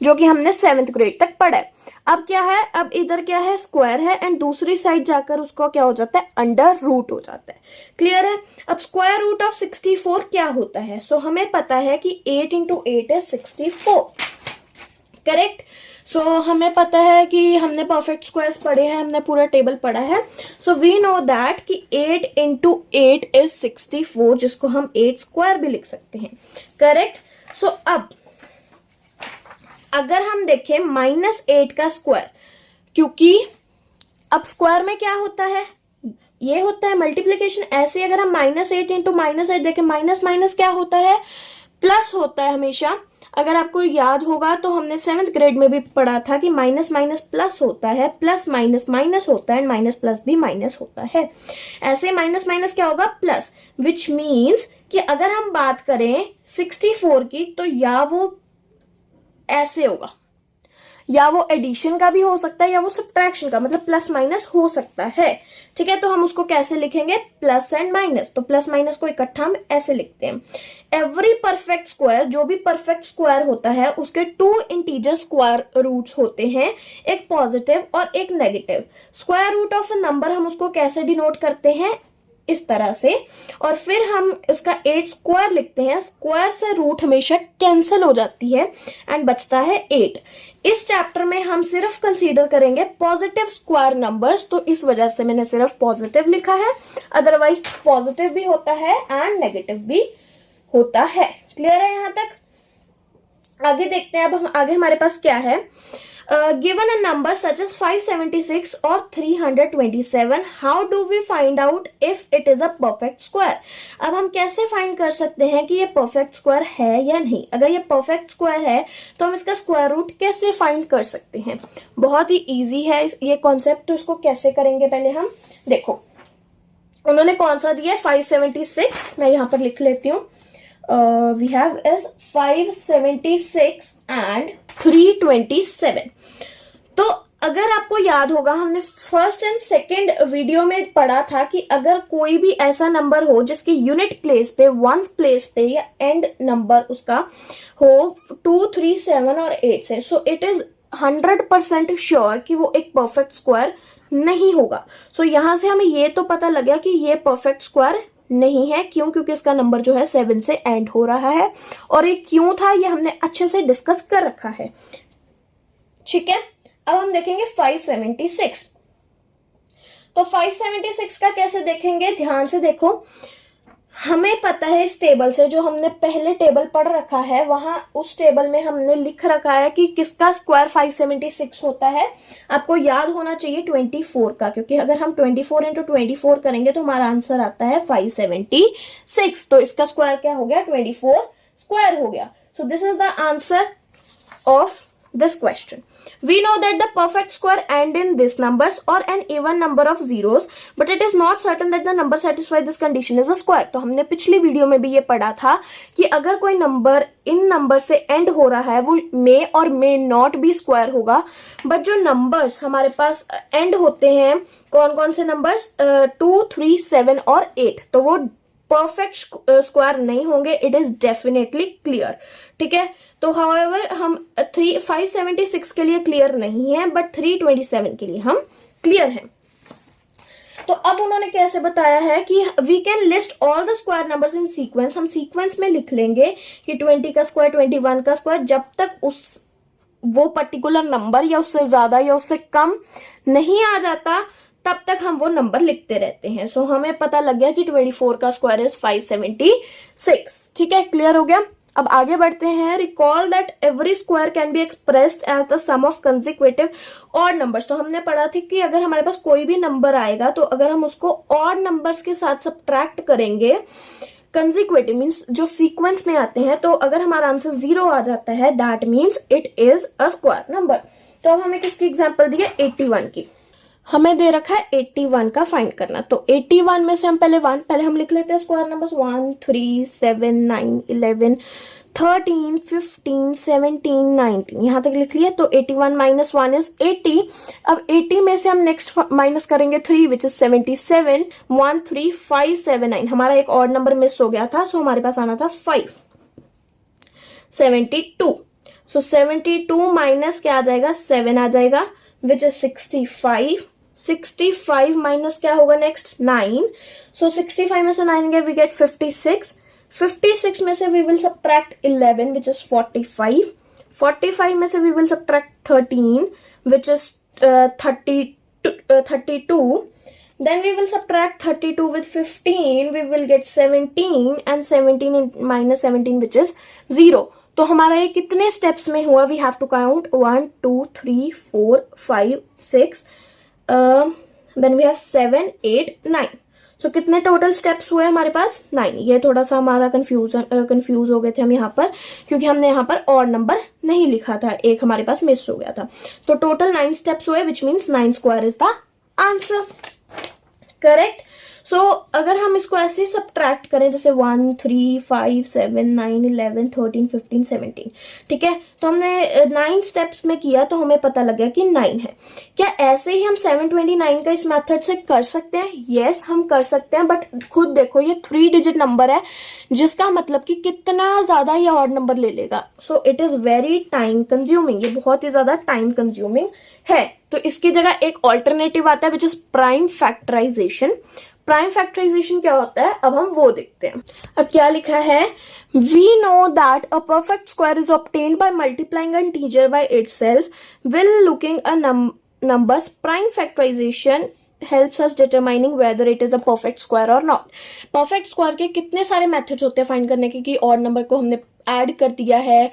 जो कि हमने 7th ग्रेड तक पढ़ा है। अब क्या है, अब इधर क्या है, स्क्वायर है एंड दूसरी साइड जाकर उसको क्या हो जाता है, अंडर रूट हो जाता है। क्लियर है। अब स्क्वायर रूट ऑफ 64 क्या होता है, सो हमें पता है कि 8 इंटू 8 है 64, करेक्ट। सो हमें पता है कि हमने परफेक्ट स्क्वायर्स पढ़े हैं, हमने पूरा टेबल पढ़ा है। सो वी नो दैट कि 8 इंटू 8 इज 64, जिसको हम 8 स्क्वायर भी लिख सकते हैं, करेक्ट। सो अब अगर हम देखें -8 का स्क्वायर, क्योंकि अब स्क्वायर में क्या होता है, ये होता है मल्टीप्लिकेशन। ऐसे अगर हम -8 इंटू -8 देखें, माइनस माइनस क्या होता है, प्लस होता है हमेशा। अगर आपको याद होगा तो हमने 7th ग्रेड में भी पढ़ा था कि माइनस माइनस प्लस होता है, प्लस माइनस माइनस होता है, माइनस प्लस भी माइनस होता है। ऐसे माइनस माइनस क्या होगा, प्लस, विच मीन्स कि अगर हम बात करें 64 की, तो या वो ऐसे होगा, या वो एडिशन का भी हो सकता है, या वो सब्ट्रैक्शन का, मतलब प्लस माइनस हो सकता है। ठीक है, तो हम उसको कैसे लिखेंगे, प्लस एंड माइनस। तो प्लस माइनस को इकट्ठा हम ऐसे लिखते हैं। एवरी परफेक्ट स्क्वायर, जो भी परफेक्ट स्क्वायर होता है उसके 2 इंटीजर स्क्वायर रूट्स होते हैं, एक पॉजिटिव और एक negative. Square root of a number हम उसको कैसे डिनोट करते हैं, इस तरह से, और फिर हम उसका 8 स्क्वायर लिखते हैं। स्क्वायर से रूट हमेशा कैंसिल हो जाती है एंड बचता है 8। इस चैप्टर में हम सिर्फ कंसीडर करेंगे पॉजिटिव स्क्वायर नंबर्स, तो इस वजह से मैंने सिर्फ पॉजिटिव लिखा है, अदरवाइज पॉजिटिव भी होता है एंड नेगेटिव भी होता है। क्लियर है यहाँ तक। आगे देखते हैं। अब हम आगे हमारे पास क्या है, given a number such as 576 or 327, how do we find out if it is a perfect square? अब हम कैसे फाइंड कर सकते हैं कि ये परफेक्ट स्क्वायर है या नहीं। अगर ये परफेक्ट स्क्वायर है तो हम इसका स्क्वायर रूट कैसे फाइंड कर सकते हैं। बहुत ही इजी है ये कॉन्सेप्ट, तो इसको कैसे करेंगे, पहले हम देखो उन्होंने कौन सा दिया है, 576, मैं यहाँ पर लिख लेती हूँ। we have is 576 and 327। तो अगर आपको याद होगा, हमने फर्स्ट एंड सेकंड वीडियो में पढ़ा था कि अगर कोई भी ऐसा नंबर हो जिसके यूनिट प्लेस पे, वंस प्लेस पे या एंड नंबर उसका हो 2, 3, 7 और 8 से, सो इट इज 100% श्योर कि वो एक परफेक्ट स्क्वायर नहीं होगा। सो यहाँ से हमें ये तो पता लग गया कि ये परफेक्ट स्क्वायर नहीं है। क्यों? क्योंकि इसका नंबर जो है 7 से एंड हो रहा है, और ये क्यों था ये हमने अच्छे से डिस्कस कर रखा है। ठीक है, अब हम देखेंगे 576। तो 576 का कैसे देखेंगे, ध्यान से देखो। हमें पता है इस टेबल से, जो हमने पहले टेबल पढ़ रखा है, वहां उस टेबल में हमने लिख रखा है कि किसका स्क्वायर 576 होता है। आपको याद होना चाहिए 24 का, क्योंकि अगर हम 24 इंटू 24 करेंगे तो हमारा आंसर आता है 576। तो इसका स्क्वायर क्या हो गया, 24 स्क्वायर हो गया। So this is the answer of this question. We know that the perfect square end in these numbers or an even number of zeros, but it is not certain that the number satisfy this condition is a square. तो हमने पिछली video में भी ये पढ़ा था कि अगर कोई नंबर इन नंबर से एंड हो रहा है वो मे और मे नॉट भी स्क्वायर होगा, बट जो नंबर्स हमारे पास एंड होते हैं, कौन कौन से नंबर्स, 2, 3, 7 और 8, तो वो परफेक्ट स्क्वायर नहीं होंगे। It is definitely clear. ठीक है, तो हाउएवर हम 576 के लिए क्लियर नहीं है, बट 327 के लिए हम क्लियर हैं। तो अब उन्होंने कैसे बताया है कि we can list all the square numbers in sequence. हम सीक्वेंस में लिख लेंगे कि 20 का स्क्वायर, 21 का स्क्वायर, जब तक वो पर्टिकुलर नंबर या उससे ज्यादा या उससे कम नहीं आ जाता तब तक हम वो नंबर लिखते रहते हैं। सो हमें पता लग गया कि 24 का स्क्वायर इज 576। ठीक है, क्लियर हो गया। अब आगे बढ़ते हैं. Recall that every square can be expressed as the sum of consecutive odd numbers. तो हमने पढ़ा थी कि अगर हमारे पास कोई भी नंबर आएगा तो अगर हम उसको ऑड नंबर्स के साथ सब्ट्रैक्ट करेंगे, कंसेक्यूटिव मीन्स जो सीक्वेंस में आते हैं, तो अगर हमारा आंसर 0 आ जाता है that means it is a square number. तो अब हमें किसकी एग्जांपल दी है? 81 की. हमें दे रखा है 81 का फाइंड करना. तो 81 में से हम पहले हम लिख लेते हैं स्क्वायर नंबर्स. 1 3 7 9 11 13 15 17 19 यहाँ तक लिख लिया. तो 81 माइनस 1 इज 80. अब 80 में से हम नेक्स्ट माइनस करेंगे 3 विच इज 77. 1 3 5 7 9. हमारा एक और नंबर मिस हो गया था, सो हमारे पास आना था 5. 72. सो 72 माइनस क्या आ जाएगा? 7 आ जाएगा विच इज 65. 65 माइनस क्या होगा नेक्स्ट? 9. सो 65 में से 9 गए वी गेट 56. 56 में से we will subtract 11 which is 45. 45 में से we will subtract 13 which is 32. Then we will subtract 32 with 15, we will get 17 and 17 minus 17 which is 0. तो हमारा ये कितने स्टेप्स में हुआ? We have to count 1 2 3 4 5 6 then we have 7 8 9. So कितने total steps हुए हमारे पास? 9. ये थोड़ा सा हमारा कंफ्यूज हो गए थे हम यहाँ पर, क्योंकि हमने यहाँ पर और नंबर नहीं लिखा था, एक हमारे पास मिस हो गया था. तो टोटल 9 स्टेप्स हुए which means 9 square is the answer. Correct. So अगर हम इसको ऐसे ही सब्ट्रैक्ट करें जैसे 1 3 5 7 9 11 13 15 17, ठीक है, तो हमने 9 स्टेप्स में किया तो हमें पता लग गया कि 9 है. क्या ऐसे ही हम 729 का इस मेथड से कर सकते हैं? यस, हम कर सकते हैं, बट खुद देखो ये 3 डिजिट नंबर है, जिसका मतलब कि कितना ज़्यादा ये ऑड नंबर ले लेगा. So it is very time consuming. ये बहुत ही ज़्यादा टाइम कंज्यूमिंग है. तो इसकी जगह एक ऑल्टरनेटिव आता है which is prime factorization. Prime factorization क्या होता है, अब हम वो देखते हैं. अब क्या लिखा है? We know that a perfect square is obtained by multiplying an integer by itself will looking a numbers. Prime factorization helps us determining whether it is a perfect square or not. perfect square के कितने सारे methods होते हैं find करने के, कि और number को हमने ऐड कर दिया है,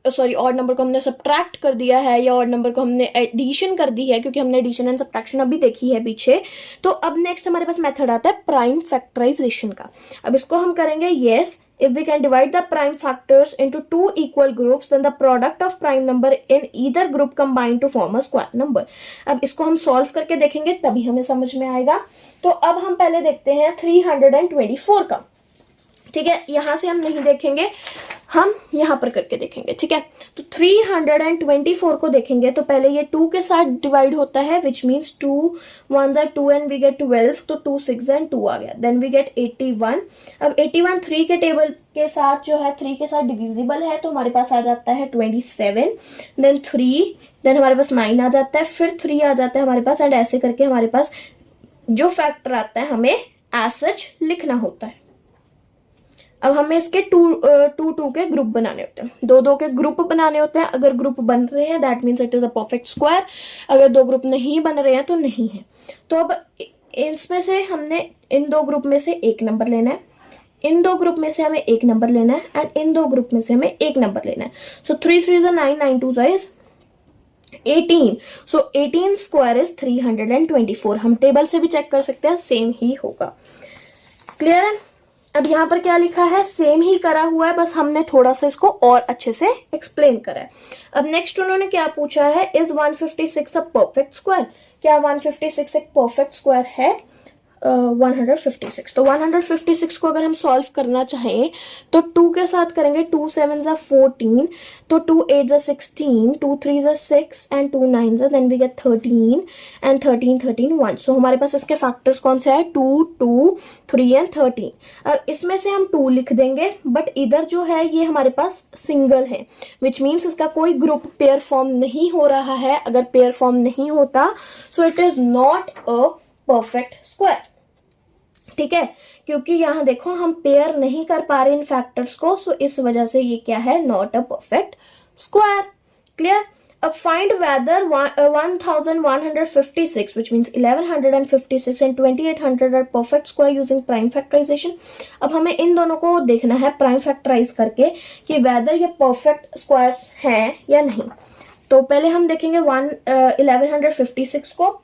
और नंबर को हमने सब्ट्रैक्ट कर दिया है, या और नंबर को हमने एडिशन कर दी है, क्योंकि हमने एडिशन एंड सब्ट्रैक्शन अभी देखी है पीछे. तो अब नेक्स्ट हमारे पास मेथड आता है प्राइम फैक्टराइजेशन का. अब इसको हम करेंगे. Yes, if we can divide the prime factors into two equal groups, then the product of prime number in either group combine to form a square number. अब इसको हम सॉल्व करके देखेंगे तभी हमें समझ में आएगा. तो अब हम पहले देखते हैं 324 का. ठीक है, यहां से हम नहीं देखेंगे, हम यहाँ पर करके देखेंगे. ठीक है, तो 324 को देखेंगे तो पहले ये 2 के साथ डिवाइड होता है which means 2 1 are 2 and we get 12. तो 2 6 and 2 आ गया. Then we get 81. अब 81 3 के टेबल के साथ जो है 3 के साथ डिविजिबल है, तो हमारे पास आ जाता है 27. देन 3, देन हमारे पास 9 आ जाता है, फिर 3 आ जाता है हमारे पास, एंड ऐसे करके हमारे पास जो फैक्टर आता है हमें एज सच लिखना होता है. अब हमें इसके टू के ग्रुप बनाने होते हैं, 2 के ग्रुप बनाने होते हैं. अगर ग्रुप बन रहे हैं that means it is a perfect square. अगर 2 ग्रुप नहीं बन रहे हैं तो नहीं है. तो अब इसमें से हमने इन 2 ग्रुप में से एक नंबर लेना है, इन 2 ग्रुप में से हमें एक नंबर लेना है, एंड इन 2 ग्रुप में से हमें एक नंबर लेना है. सो 3 3 is 9, 9 2 is 18. So 18 square is 324. हम टेबल से भी चेक कर सकते हैं, सेम ही होगा. क्लियर है? अब यहाँ पर क्या लिखा है? सेम ही करा हुआ है, बस हमने थोड़ा सा इसको और अच्छे से एक्सप्लेन करा है. अब नेक्स्ट उन्होंने क्या पूछा है? Is 156 a perfect square? क्या 156 एक परफेक्ट स्क्वायर है? 156. तो 156 को अगर हम सॉल्व करना चाहें तो 2 के साथ करेंगे. 2 7 are 14, तो 2 8 are 16, 2 3 are 6 and 2 9 are, then we get 13 and 13 13 1. सो हमारे पास इसके फैक्टर्स कौन से है? 2 2 3 and 13. अब इसमें से हम 2 लिख देंगे, बट इधर जो है ये हमारे पास सिंगल है, विच मीन्स इसका कोई ग्रुप पेयर फॉर्म नहीं हो रहा है. अगर पेयर फॉर्म नहीं होता सो it is not a perfect square. ठीक है, क्योंकि यहाँ देखो हम पेयर नहीं कर पा रहे इन फैक्टर्स को, सो इस वजह से ये क्या है? Not a perfect square. Clear? अब find weather 1156 which means 1156 and 2800 are perfect square using prime factorization. अब हमें इन दोनों को देखना है प्राइम फैक्टराइज करके कि वेदर ये परफेक्ट स्क्वायर्स हैं या नहीं. तो पहले हम देखेंगे 1156 को.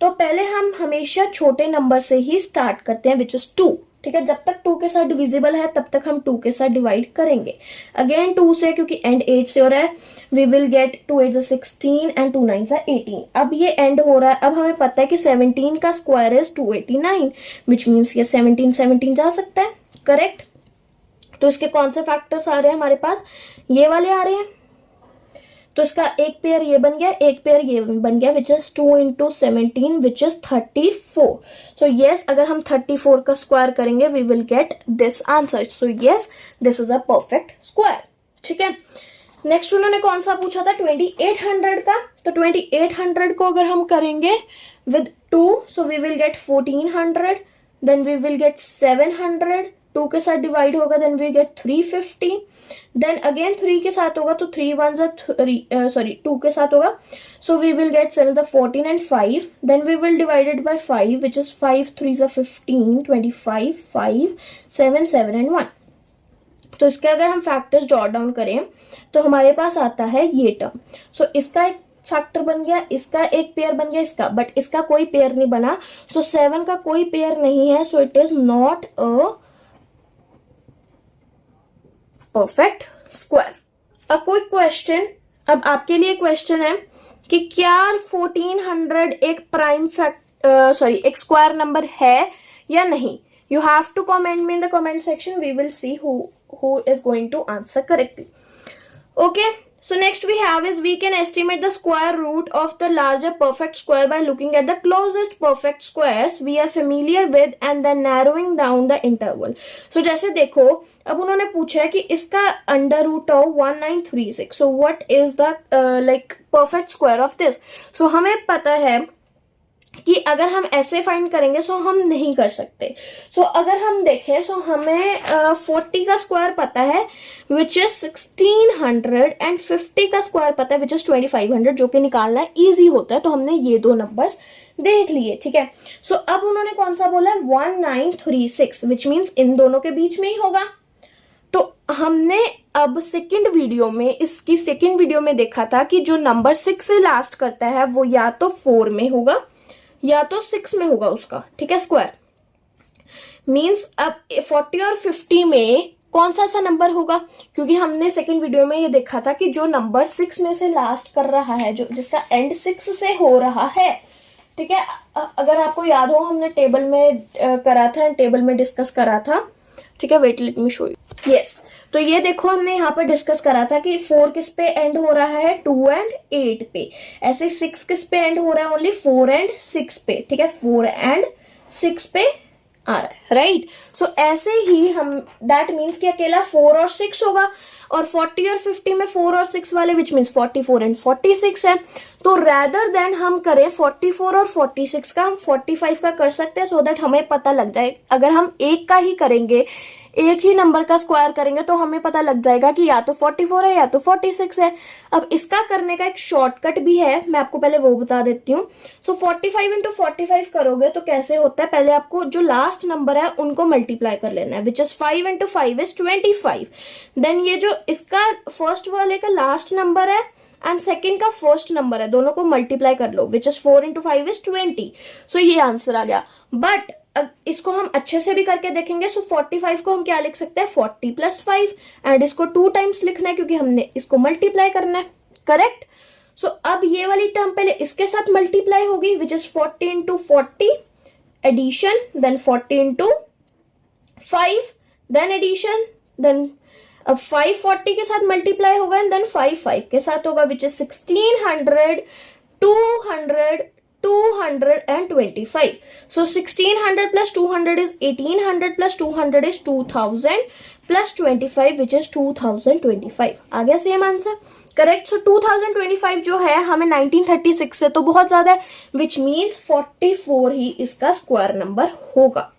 तो पहले हम हमेशा छोटे नंबर से ही स्टार्ट करते हैं विच इज 2. ठीक है, जब तक 2 के साथ डिविजिबल है तब तक हम 2 के साथ डिवाइड करेंगे. अगेन 2 से, क्योंकि एंड 8 से हो रहा है, वी विल गेट 2 8 16 एंड 2 9 18. अब ये एंड हो रहा है. अब हमें पता है कि 17 का स्क्वायर इज 289 विच मीन्स ये 17 जा सकता है. करेक्ट. तो इसके कौन से फैक्टर्स आ रहे हैं हमारे पास? ये वाले आ रहे हैं. तो इसका एक पेयर ये बन गया, एक पेयर ये बन गया which is 2 into 17 which is 34. So yes, अगर हम 34 का स्क्वायर करेंगे we will get this answer. So yes, this is a perfect square. ठीक है. नेक्स्ट उन्होंने कौन सा पूछा था? 2800 का. तो 2800 को अगर हम करेंगे with 2, so we will get 1400, then we will get 700. 2 के साथ डिवाइड होगा then we get 350. Then again 3 के साथ होगा तो 3 1 3 2 के साथ होगा, so we will get 7 14 and 5. Then we will divided by 5 which is 5 3 15 25 5 7 7 and 1. तो इसके अगर हम फैक्टर्स जॉट डाउन करें तो हमारे पास आता है ये टर्म. सो इसका एक फैक्टर बन गया, इसका एक पेयर बन गया, इसका, बट इसका कोई पेयर नहीं बना. सो 7 का कोई पेयर नहीं है, so it is not a perfect square. A quick question. अब आपके लिए क्वेश्चन है कि क्या 1400 एक प्राइम एक स्क्वायर नंबर है या नहीं? You have to comment me in the comment section. We will see who is going to answer correctly. Okay, so next we have is we can estimate the square root of the larger perfect square by looking at the closest perfect squares we are familiar with and then narrowing down the interval. So जैसे देखो, अब उन्होंने पूछा है कि इसका under root of 1936. So what is the like perfect square of this? So हमें पता है कि अगर हम ऐसे फाइंड करेंगे सो हम नहीं कर सकते. सो अगर हम देखें सो हमें 40 का स्क्वायर पता है विच इज 1600 एंड 50 का स्क्वायर पता है विच इज 2500, जो कि निकालना इजी होता है. तो हमने ये दो नंबर्स देख लिए. ठीक है. सो अब उन्होंने कौन सा बोला? 1936 विच मीन्स इन दोनों के बीच में ही होगा. तो हमने अब सेकेंड वीडियो में देखा था कि जो नंबर 6 से लास्ट करता है वो या तो 4 में होगा या तो 6 में होगा उसका. ठीक है, स्क्वायर मीन्स अब 40 और 50 में कौन सा नंबर होगा? क्योंकि हमने सेकंड वीडियो में ये देखा था कि जो नंबर 6 में से लास्ट कर रहा है, जो जिसका एंड 6 से हो रहा है. ठीक है, अगर आपको याद हो हमने टेबल में करा था, टेबल में डिस्कस करा था. ठीक है, wait let me show you. Yes, तो ये देखो हमने यहाँ पर डिस्कस करा था कि 4 किस पे एंड हो रहा है? 2 and 8 पे. ऐसे 6 किस पे एंड हो रहा है? ओनली 4 and 6 पे. ठीक है, 4 and 6 पे आ रहा है. राइट. सो ऐसे ही हम दैट मीन्स कि अकेला 4 और 6 होगा, और 40 और 50 में 4 और 6 वाले विच मीन्स 44 and 46 है. तो रैदर देन हम करें 44 और 46 का, हम 45 का कर सकते हैं, सो दैट हमें पता लग जाए. अगर हम एक का ही करेंगे, एक ही नंबर का स्क्वायर करेंगे तो हमें पता लग जाएगा कि या तो 44 है या तो 46 है. अब इसका करने का एक शॉर्टकट भी है, मैं आपको पहले वो बता देती हूँ. सो 45 into 45 करोगे तो कैसे होता है? पहले आपको जो लास्ट नंबर है उनको मल्टीप्लाई कर लेना है, which is 5 into 5 is 25. Then ये जो इसका फर्स्ट वाले का लास्ट नंबर है एंड सेकेंड का फर्स्ट नंबर है, दोनों को मल्टीप्लाई कर लो, which is 4 into 5 is 20. So ये आंसर आ गया. बट इसको हम अच्छे से भी करके देखेंगे. सो 45 को हम क्या लिख सकते हैं? 40 + 5, एंड इसको 2 टाइम्स लिखना है क्योंकि हमने इसको मल्टीप्लाई करना है. करेक्ट. सो अब ये वाली टर्म पहले इसके साथ मल्टीप्लाई होगी, which is 40 into 40 addition, then 40 into 5 then addition, then अब 5 40 के साथ मल्टीप्लाई होगा एंड देन 5 5 के साथ होगा, which is 1600 200 225. So 1600 plus 200 is 1800 plus 200 is 2000 plus 25 which is 2025. आ गया सेम आंसर. करेक्ट. सो 2025 जो है हमें 1936 से तो बहुत ज्यादा है, विच मीन्स 44 ही इसका स्क्वायर नंबर होगा.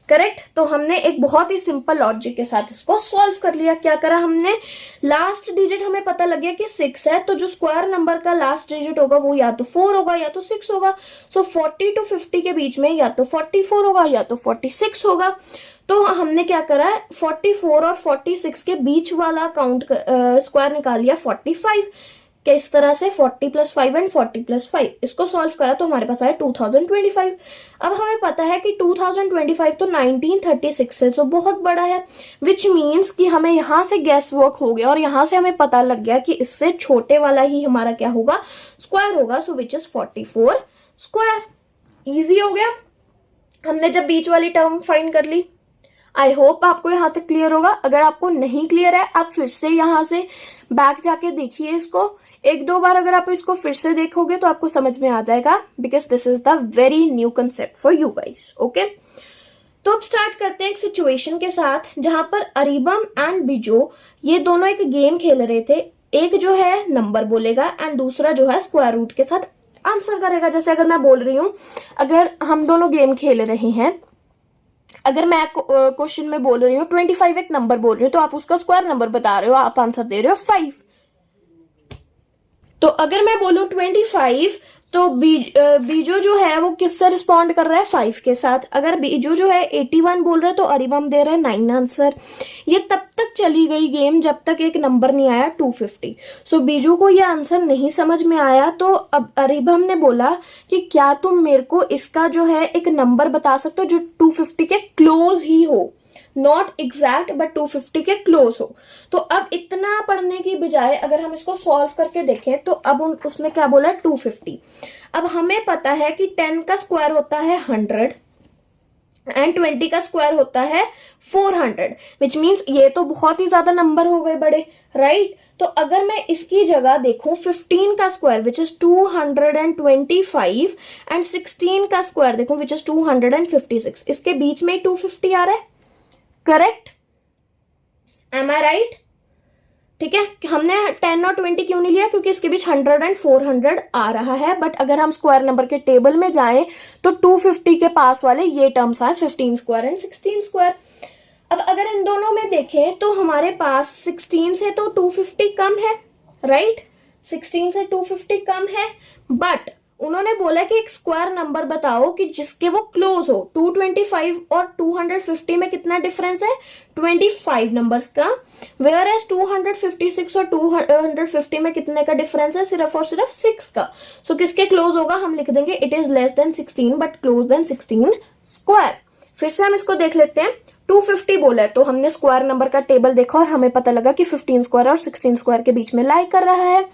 करेक्ट। तो हमने एक बहुत ही सिंपल लॉजिक के साथ इसको सॉल्व कर लिया। क्या करा हमने, लास्ट डिजिट हमें पता लग गया कि 6 है, तो जो स्क्वायर नंबर का लास्ट डिजिट होगा वो या तो 4 होगा या तो 6 होगा। सो 40 to 50 के बीच में या तो 44 होगा या तो 46 होगा। तो हमने क्या करा, 44 और 46 के बीच वाला काउंट स्क्वायर निकाल लिया 45। किस तरह से, 40 + 5 एंड 40 + 5, इसको सॉल्व करा तो हमारे पास आया 2025। अब हमें पता है कि 2025 तो 1936 से तो बहुत बड़ा है, विच मीन्स कि हमें यहाँ से गैस वर्क हो गया और यहाँ से हमें पता लग गया कि इससे छोटे वाला ही हमारा क्या होगा, स्क्वायर होगा। सो विच इज 44 स्क्वायर। इजी हो गया, हमने जब बीच वाली टर्म फाइंड कर ली। आई होप आपको यहाँ तक क्लियर होगा। अगर आपको नहीं क्लियर है, आप फिर से यहाँ से बैक जाके देखिए इसको 1-2 बार। अगर आप इसको फिर से देखोगे तो आपको समझ में आ जाएगा, because this is the very new concept for you guys. Okay, तो अब स्टार्ट करते हैं एक सिचुएशन के साथ जहां पर अरीबम एंड बिजो ये दोनों एक गेम खेल रहे थे। एक जो है नंबर बोलेगा एंड दूसरा जो है स्क्वायर रूट के साथ आंसर करेगा। जैसे अगर मैं बोल रही हूँ, अगर हम दोनों गेम खेल रहे हैं, अगर मैं क्वेश्चन में बोल रही हूँ 25 एक नंबर बोल रही हूँ, तो आप उसका स्क्वायर नंबर बता रहे हो, आप आंसर दे रहे हो 5। तो अगर मैं बोलूं 25, तो बीजो जो है वो किससे रिस्पॉन्ड कर रहा है, 5 के साथ। अगर बीजो जो है 81 बोल रहा है तो अरिबम दे रहा है 9 आंसर। ये तब तक चली गई गेम जब तक एक नंबर नहीं आया 250। सो बीजू को ये आंसर नहीं समझ में आया, तो अब अरिबम ने बोला कि क्या तुम मेरे को इसका जो है एक नंबर बता सकते हो जो 250 के क्लोज ही हो, नॉट एग्जैक्ट बट 250 के क्लोज हो। तो अब इतना पढ़ने की बजाय अगर हम इसको सॉल्व करके देखें तो अब उसने क्या बोला, 250। अब हमें पता है कि 10 का स्क्वायर होता है 100 एंड 20 का स्क्वायर होता है 400, विच मीन्स ये तो बहुत ही ज्यादा नंबर हो गए बड़े, राइट। तो अगर मैं इसकी जगह देखूं 15 का स्क्वायर विच इज 225 एंड 16 का स्क्वायर देखूं विच इज 256, इसके बीच में 250 आ रहा है, करेक्ट, एम आई राइट। ठीक है, हमने 10 और 20 क्यों नहीं लिया, क्योंकि इसके बीच 100 एंड 400 आ रहा है। बट अगर हम स्क्वायर नंबर के टेबल में जाएं तो 250 के पास वाले ये टर्म्स आए 15 स्क्वायर एंड 16 स्क्वायर। अब अगर इन दोनों में देखें तो हमारे पास 16 से तो 250 कम है, राइट, 16 से 250 कम है। बट उन्होंने बोला कि एक स्क्वायर नंबर बताओ कि जिसके वो क्लोज हो। 225 और 250 में कितना डिफरेंस है, 25 नंबर्स का। वेयर एज 256 और 250 में कितने का डिफरेंस है, सिर्फ और सिर्फ 6 का। सो किसके क्लोज होगा, हम लिख देंगे it is less than 16 but close than 16 square. फिर से हम इसको देख लेते हैं। 250 बोला है तो हमने स्क्वायर नंबर का टेबल देखा और हमें पता लगा कि 15 स्क्वायर और 16 स्क्वायर के बीच में लाई कर रहा है।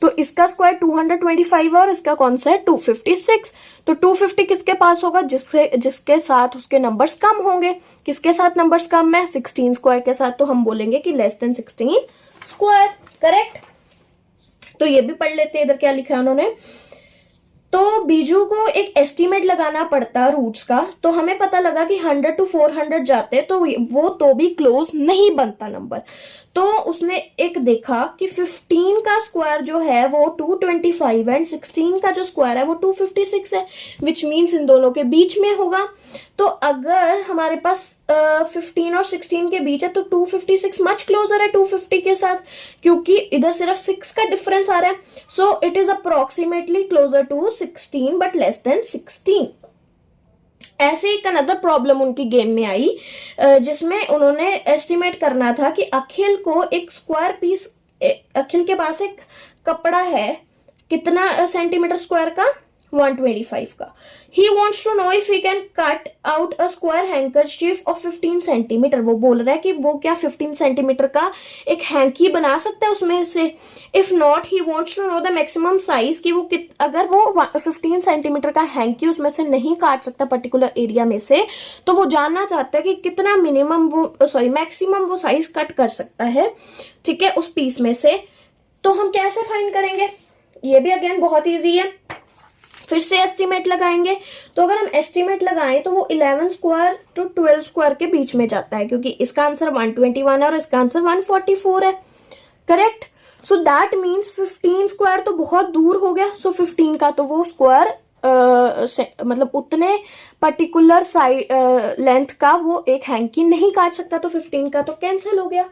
तो इसका स्क्वायर 225 है और इसका कौन सा है, 256। तो 250 किसके पास होगा, जिसके साथ उसके नंबर्स कम होंगे। किसके साथ नंबर्स कम है, 16 स्क्वायर के साथ। तो हम बोलेंगे कि लेस देन 16 स्क्वायर, करेक्ट। तो ये भी पढ़ लेते हैं, इधर क्या लिखा है उन्होंने। तो बीजू को एक एस्टीमेट लगाना पड़ता रूट्स का, तो हमें पता लगा कि 100 to 400 जाते तो वो तो भी क्लोज नहीं बनता नंबर। तो उसने एक देखा कि 15 का स्क्वायर जो है वो 225 एंड 16 का जो स्क्वायर है वो 256 है, विच मीन्स इन दोनों के बीच में होगा। तो अगर हमारे पास 15 और 16 के बीच है तो 256 मच क्लोजर है 250 के साथ, क्योंकि इधर सिर्फ 6 का डिफरेंस आ रहा है। So it is approximately closer to 16 but less than 16। ऐसे एक अनदर प्रॉब्लम उनकी गेम में आई जिसमें उन्होंने एस्टिमेट करना था कि अखिल को एक स्क्वायर पीस, अखिल के पास एक कपड़ा है कितना सेंटीमीटर स्क्वायर का, 125 का। He wants to know if he can cut out a square handkerchief of 15 centimetre. वो बोल रहा है कि वो क्या 15 सेंटीमीटर का एक हैंकी बना सकता है उसमें से। If not, he wants to know the maximum size कि वो अगर वो 15 सेंटीमीटर का हैंकी उसमें से नहीं काट सकता पर्टिकुलर एरिया में से, तो वो जानना चाहता है कि कितना मैक्सिमम वो साइज कट कर सकता है, ठीक है, उस पीस में से। तो हम कैसे फाइंड करेंगे, ये भी अगेन बहुत ईजी है। फिर से एस्टिमेट लगाएंगे। तो अगर हम एस्टिमेट लगाएं तो वो 11 स्क्वायर टू 12 स्क्वायर के बीच में जाता है, क्योंकि इसका आंसर 121 है और इसका आंसर 144 है, correct. So that means 15 square तो बहुत दूर हो गया। सो 15 का तो वो स्क्वायर मतलब उतने पर्टिकुलर साइड लेंथ का वो एक हैंकी नहीं काट सकता, तो 15 का तो कैंसिल हो गया।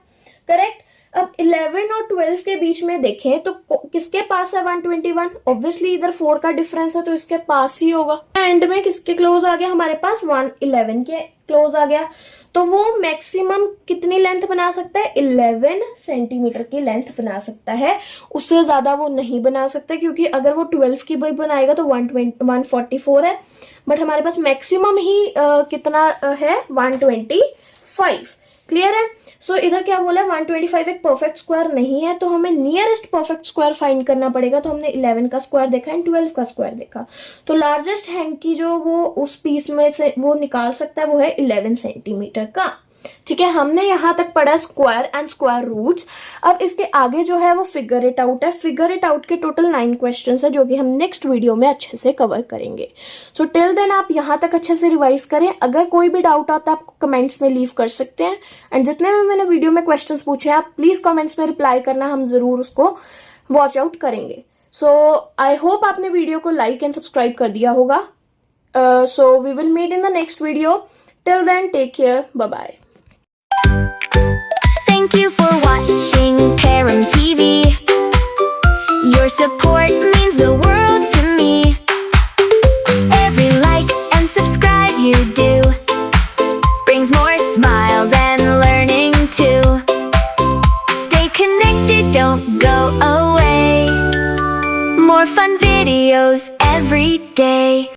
करेक्ट। अब 11 और 12 के बीच में देखें तो किसके पास है 121? ऑब्वियसली इधर 4 का डिफरेंस है तो इसके पास ही होगा। एंड में किसके क्लोज आ गया हमारे पास? 111 के क्लोज आ गया। तो वो मैक्सिमम कितनी लेंथ बना सकता है? 11 सेंटीमीटर की लेंथ बना सकता है, उससे ज़्यादा वो नहीं बना सकता, क्योंकि अगर वो 12 की भी बनाएगा तो 144 है, बट हमारे पास मैक्सिमम ही कितना है? 125। क्लियर है? सो इधर क्या बोला है? 125 एक परफेक्ट स्क्वायर नहीं है, तो हमें नियरेस्ट परफेक्ट स्क्वायर फाइंड करना पड़ेगा। तो हमने 11 का स्क्वायर देखा एंड 12 का स्क्वायर देखा, तो लार्जेस्ट हैंकी जो वो उस पीस में से वो निकाल सकता है वो है 11 सेंटीमीटर का। ठीक है, हमने यहाँ तक पढ़ा स्क्वायर एंड स्क्वायर रूट्स। अब इसके आगे जो है वो फिगर इट आउट है। फिगर इट आउट के टोटल 9 क्वेश्चंस है, जो कि हम नेक्स्ट वीडियो में अच्छे से कवर करेंगे। सो टिल देन आप यहाँ तक अच्छे से रिवाइज करें। अगर कोई भी डाउट आता है आप कमेंट्स में लीव कर सकते हैं, एंड जितने भी मैंने वीडियो में क्वेश्चंस पूछे हैं आप प्लीज़ कमेंट्स में रिप्लाई करना, हम ज़रूर उसको वॉच आउट करेंगे। सो आई होप आपने वीडियो को लाइक एंड सब्सक्राइब कर दिया होगा। So we will meet in the next video. Till then take care, bye bye. Thank you for watching Param TV. Your support means the world to me. Every like and subscribe you do brings more smiles and learning too. Stay connected, don't go away. More fun videos every day.